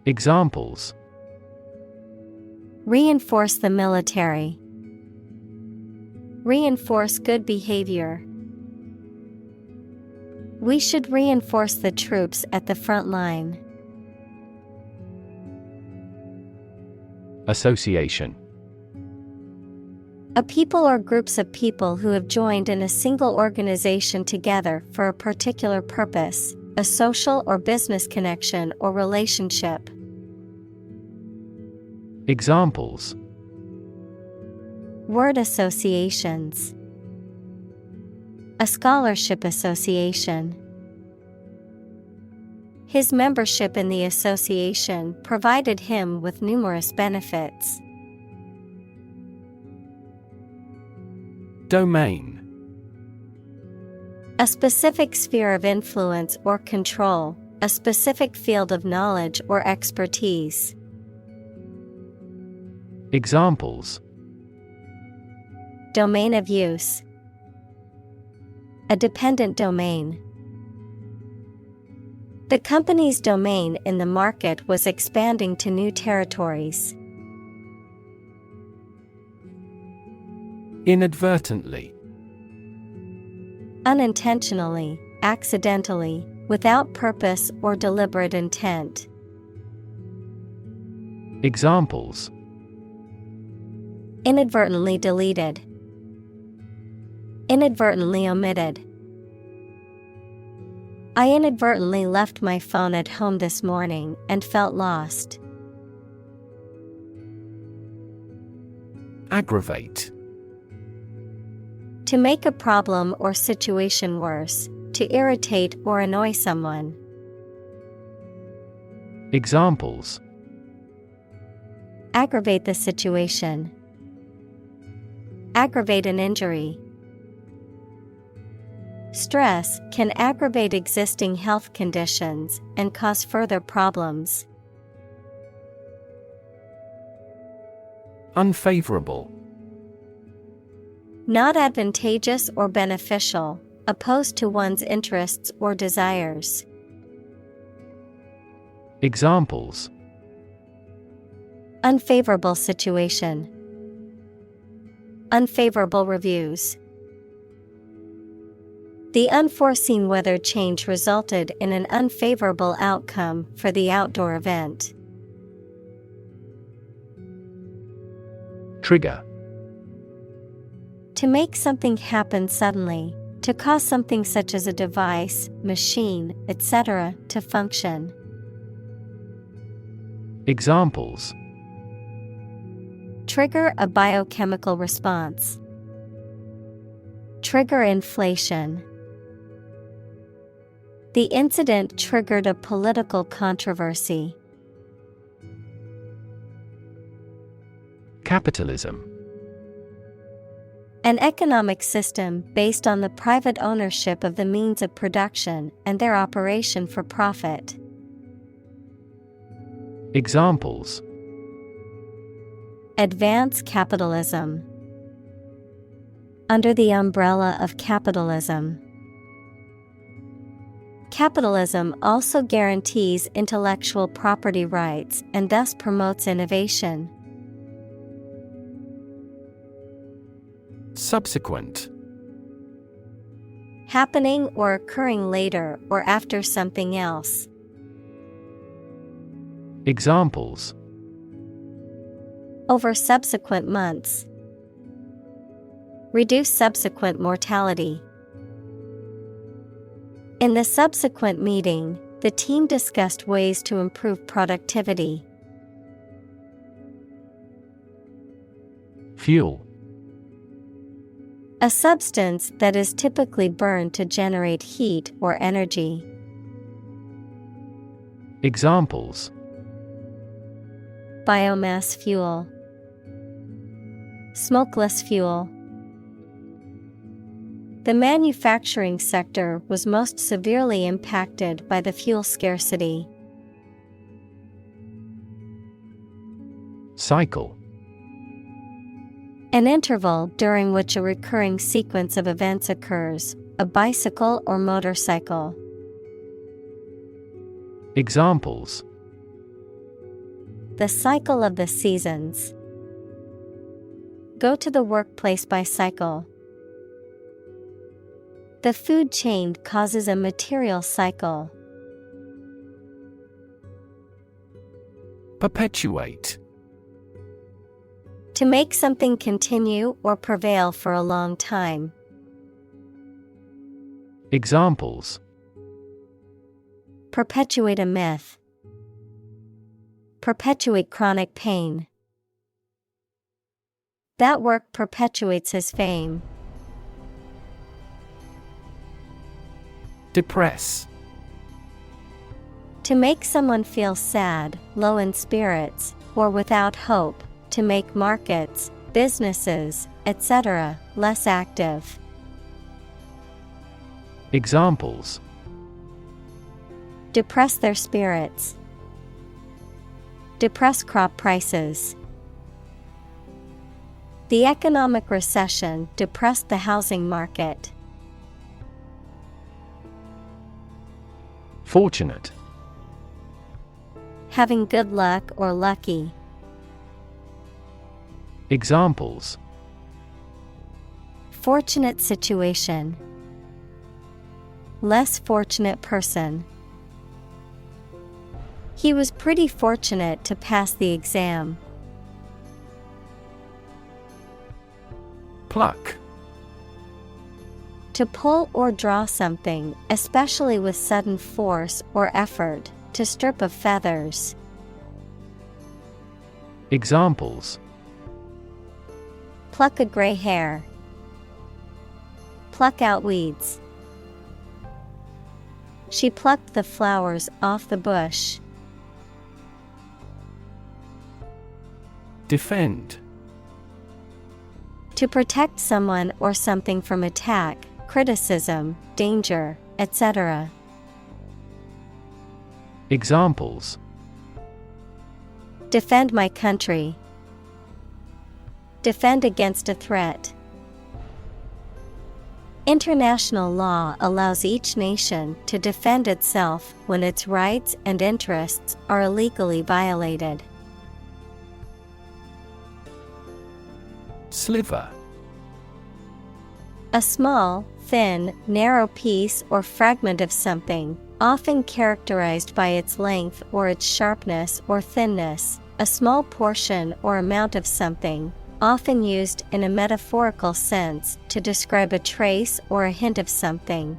Examples: Reinforce the military. Reinforce good behavior. We should reinforce the troops at the front line. Association. A people or groups of people who have joined in a single organization together for a particular purpose, a social or business connection or relationship. Examples: Word associations. A scholarship association. His membership in the association provided him with numerous benefits. Domain. A specific sphere of influence or control, a specific field of knowledge or expertise. Examples: Domain of use. A dependent domain. The company's domain in the market was expanding to new territories. Inadvertently. Unintentionally, accidentally, without purpose or deliberate intent. Examples: Inadvertently deleted. Inadvertently omitted. I inadvertently left my phone at home this morning and felt lost. Aggravate. To make a problem or situation worse, to irritate or annoy someone. Examples: Aggravate the situation. Aggravate an injury. Stress can aggravate existing health conditions and cause further problems. Unfavorable. Not advantageous or beneficial, opposed to one's interests or desires. Examples: Unfavorable situation. Unfavorable reviews. The unforeseen weather change resulted in an unfavorable outcome for the outdoor event. Trigger. To make something happen suddenly, to cause something such as a device, machine, etc., to function. Examples: Trigger a biochemical response. Trigger inflation. The incident triggered a political controversy. Capitalism. An economic system based on the private ownership of the means of production and their operation for profit. Examples: Advance capitalism. Under the umbrella of capitalism. Capitalism also guarantees intellectual property rights and thus promotes innovation. Subsequent: Happening or occurring later or after something else. Examples: Over subsequent months. Reduce subsequent mortality. In the subsequent meeting, the team discussed ways to improve productivity. Fuel: A substance that is typically burned to generate heat or energy. Examples: Biomass fuel. Smokeless fuel. The manufacturing sector was most severely impacted by the fuel scarcity. Cycle: An interval during which a recurring sequence of events occurs, a bicycle or motorcycle. Examples: The cycle of the seasons. Go to the workplace by cycle. The food chain causes a material cycle. Perpetuate: To make something continue or prevail for a long time. Examples: Perpetuate a myth. Perpetuate chronic pain. That work perpetuates his fame. Depress: To make someone feel sad, low in spirits, or without hope, to make markets, businesses, etc., less active. Examples: Depress their spirits. Depress crop prices. The economic recession depressed the housing market. Fortunate: Having good luck or lucky. Examples: Fortunate situation. Less fortunate person. He was pretty fortunate to pass the exam. Pluck: To pull or draw something, especially with sudden force or effort, to strip of feathers. Examples: Pluck a gray hair. Pluck out weeds. She plucked the flowers off the bush. Defend: To protect someone or something from attack, criticism, danger, etc. Examples: Defend my country. Defend against a threat. International law allows each nation to defend itself when its rights and interests are illegally violated. Sliver: A small, thin, narrow piece or fragment of something, often characterized by its length or its sharpness or thinness, a small portion or amount of something, often used in a metaphorical sense to describe a trace or a hint of something.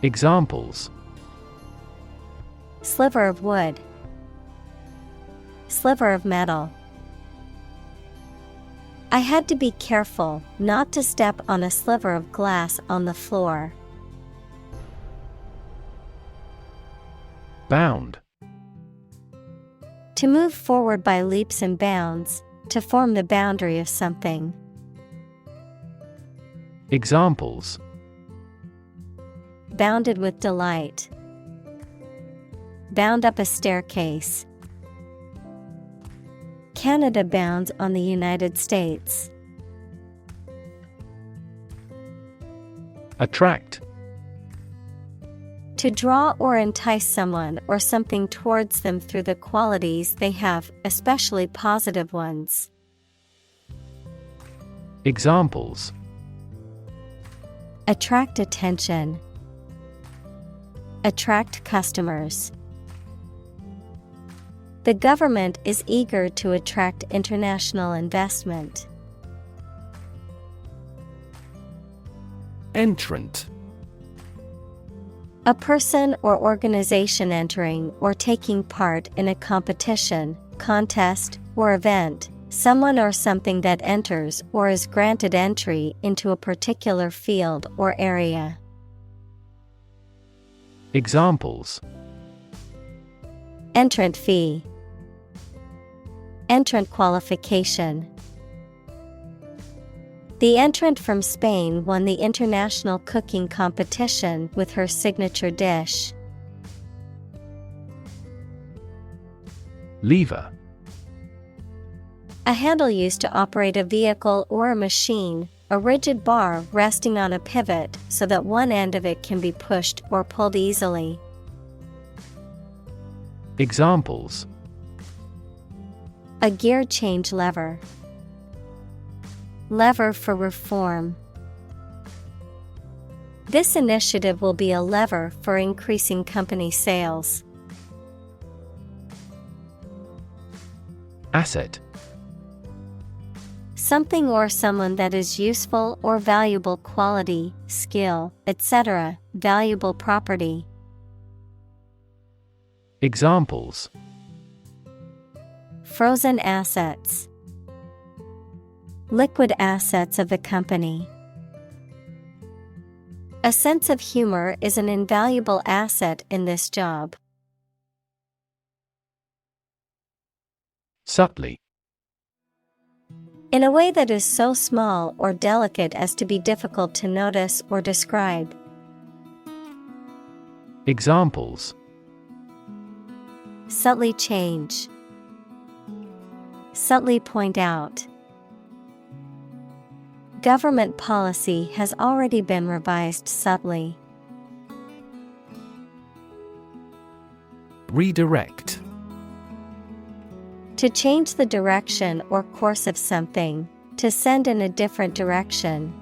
Examples: Sliver of wood. Sliver of metal. I had to be careful not to step on a sliver of glass on the floor. Bound: To move forward by leaps and bounds, to form the boundary of something. Examples: Bounded with delight. bound up a staircase. Canada bounds on the United States. Attract. To draw or entice someone or something towards them through the qualities they have, especially positive ones. Examples: Attract attention. Attract customers. The government is eager to attract international investment. Entrant. A person or organization entering or taking part in a competition, contest, or event. Someone or something that enters or is granted entry into a particular field or area. Examples: Entrant fee. Entrant qualification. The entrant from Spain won the international cooking competition with her signature dish. Lever. A handle used to operate a vehicle or a machine, a rigid bar resting on a pivot so that one end of it can be pushed or pulled easily. Examples: A gear change lever. Lever for reform. This initiative will be a lever for increasing company sales. Asset. Something or someone that is useful or valuable quality, skill, etc., valuable property. Examples: Frozen assets. Liquid assets of the company. A sense of humor is an invaluable asset in this job. Subtly. In a way that is so small or delicate as to be difficult to notice or describe. Examples: Subtly change. Subtly point out. Government policy has already been revised subtly. Redirect. To change the direction or course of something, to send in a different direction.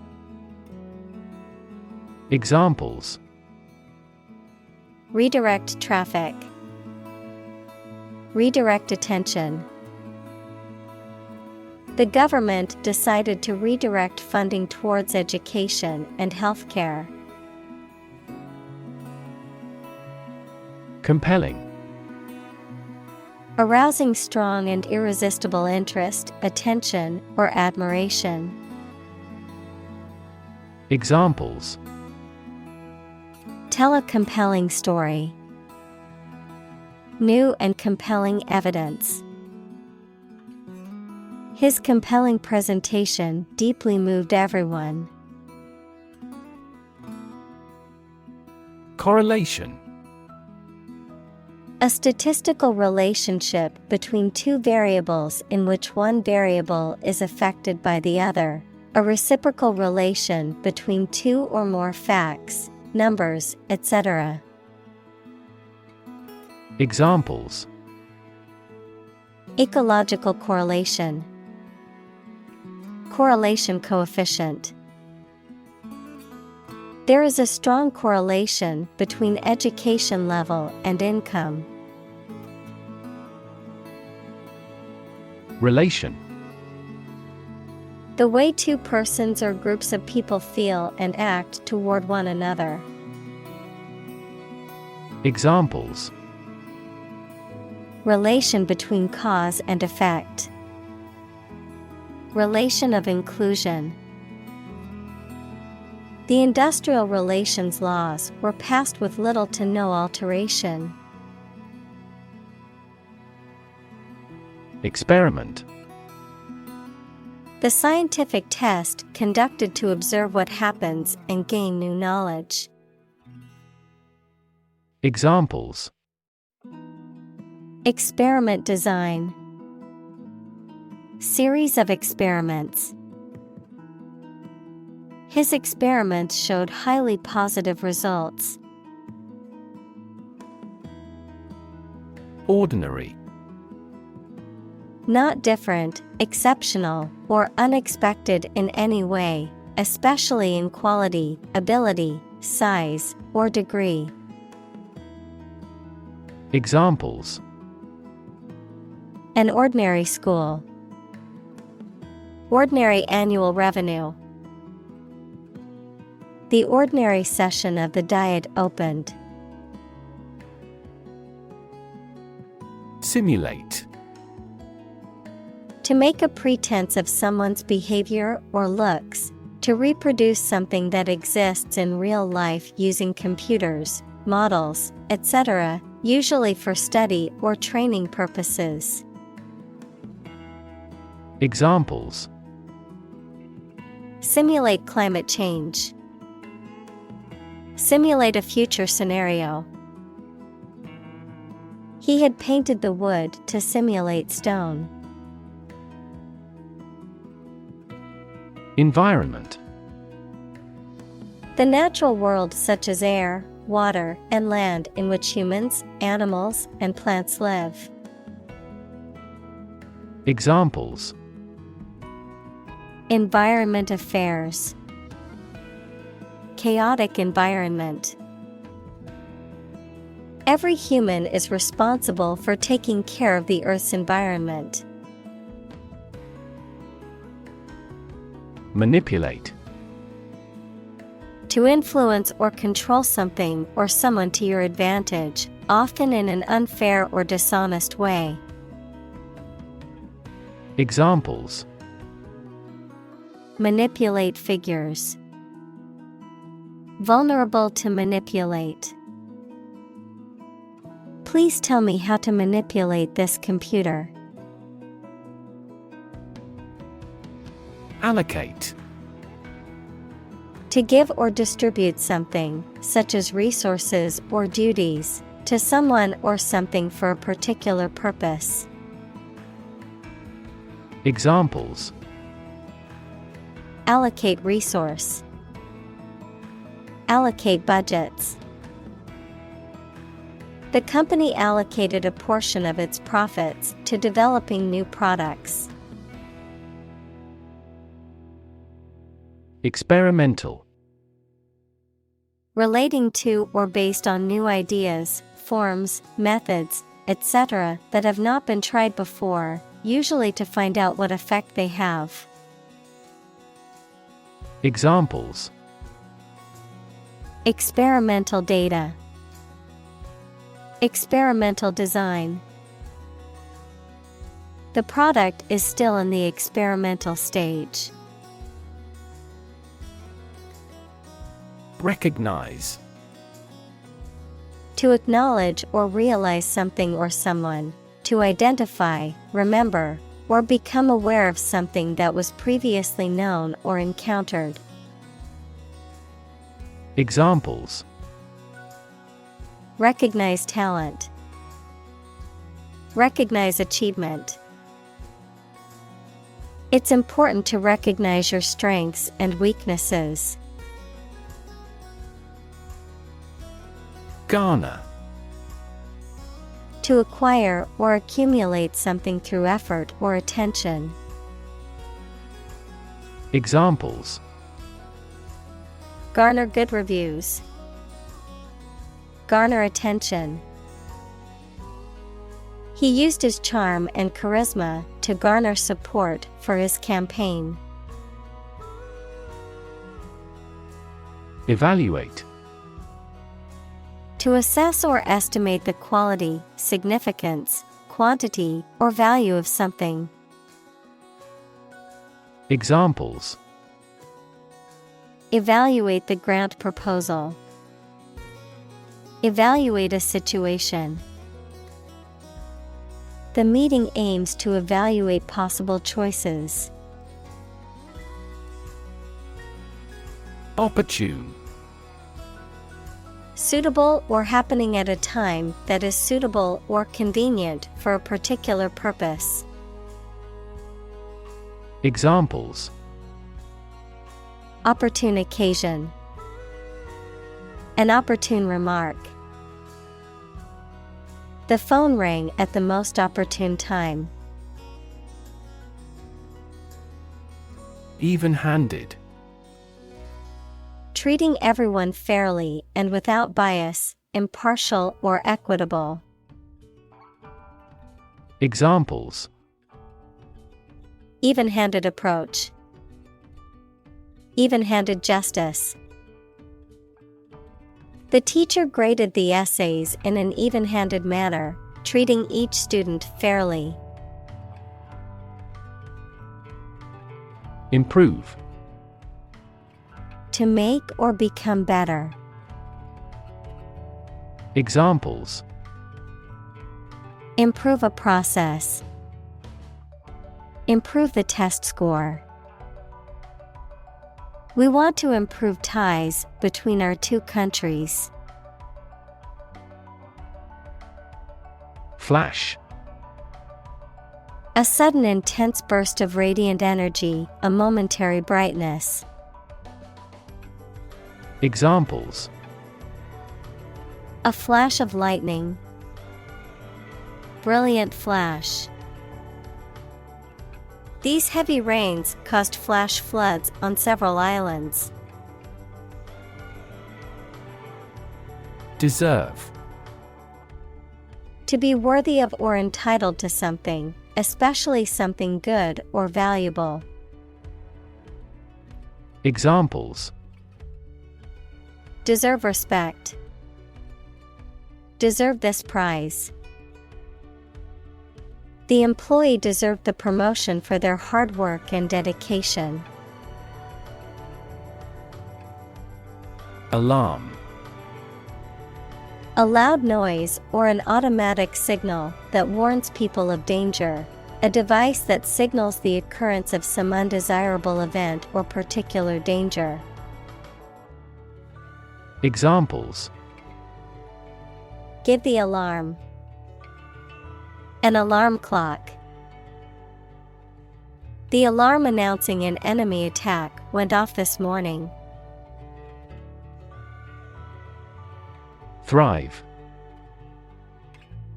Examples: Redirect traffic. Redirect attention. The government decided to redirect funding towards education and healthcare. Compelling. Arousing strong and irresistible interest, attention, or admiration. Examples: Tell a compelling story. New and compelling evidence. His compelling presentation deeply moved everyone. Correlation. A statistical relationship between two variables in which one variable is affected by the other. A reciprocal relation between two or more facts, numbers, etc. Examples: Ecological correlation. Correlation coefficient. There is a strong correlation between education level and income. Relation. The way two persons or groups of people feel and act toward one another. Examples: Relation between cause and effect. Relation of inclusion. The industrial relations laws were passed with little to no alteration. Experiment. The scientific test conducted to observe what happens and gain new knowledge. Examples: Experiment design. Series of experiments. His experiments showed highly positive results. Ordinary. Not different, exceptional, or unexpected in any way, especially in quality, ability, size, or degree. Examples: An ordinary school. Ordinary annual revenue. The ordinary session of the Diet opened. Simulate. To make a pretense of someone's behavior or looks, to reproduce something that exists in real life using computers, models, etc., usually for study or training purposes. Examples: Simulate climate change. Simulate a future scenario. He had painted the wood to simulate stone. Environment. The natural world such as air, water, and land in which humans, animals, and plants live. Examples: Environment affairs. Chaotic environment. Every human is responsible for taking care of the Earth's environment. Manipulate. To influence or control something or someone to your advantage, often in an unfair or dishonest way. Examples: Manipulate figures. Vulnerable to manipulate. Please tell me how to manipulate this computer. Allocate. To give or distribute something, such as resources or duties, to someone or something for a particular purpose. Examples: Allocate resource. Allocate budgets. The company allocated a portion of its profits to developing new products. Experimental. Relating to or based on new ideas, forms, methods, etc. that have not been tried before, usually to find out what effect they have. Examples: Experimental data. Experimental design. The product is still in the experimental stage. Recognize. To acknowledge or realize something or someone, to identify, remember, or become aware of something that was previously known or encountered. Examples: Recognize talent. Recognize achievement. It's important to recognize your strengths and weaknesses. Garner. To acquire or accumulate something through effort or attention. Examples: Garner good reviews. Garner attention. He used his charm and charisma to garner support for his campaign. Evaluate. To assess or estimate the quality, significance, quantity, or value of something. Examples: Evaluate the grant proposal. Evaluate a situation. The meeting aims to evaluate possible choices. Opportune. Suitable or happening at a time that is suitable or convenient for a particular purpose. Examples: Opportune occasion. An opportune remark. The phone rang at the most opportune time. Even-handed. Treating everyone fairly and without bias, impartial or equitable. Examples: Even-handed approach. Even-handed justice. The teacher graded the essays in an even-handed manner, treating each student fairly. Improve. To make or become better. Examples: Improve a process. Improve the test score. We want to improve ties between our two countries. Flash. A sudden intense burst of radiant energy, a momentary brightness. Examples: A flash of lightning. Brilliant flash. These heavy rains caused flash floods on several islands. Deserve. To be worthy of or entitled to something, especially something good or valuable. Examples: Deserve respect. Deserve this prize. The employee deserved the promotion for their hard work and dedication. Alarm. A loud noise or an automatic signal that warns people of danger. A device that signals the occurrence of some undesirable event or particular danger. Examples: Give the alarm. An alarm clock. The alarm announcing an enemy attack went off this morning. Thrive.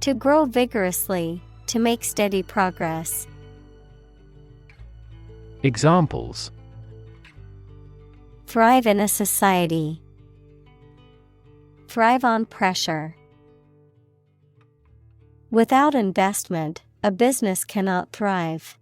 To grow vigorously, to make steady progress. Examples: Thrive in a society. Thrive on pressure. Without investment, a business cannot thrive.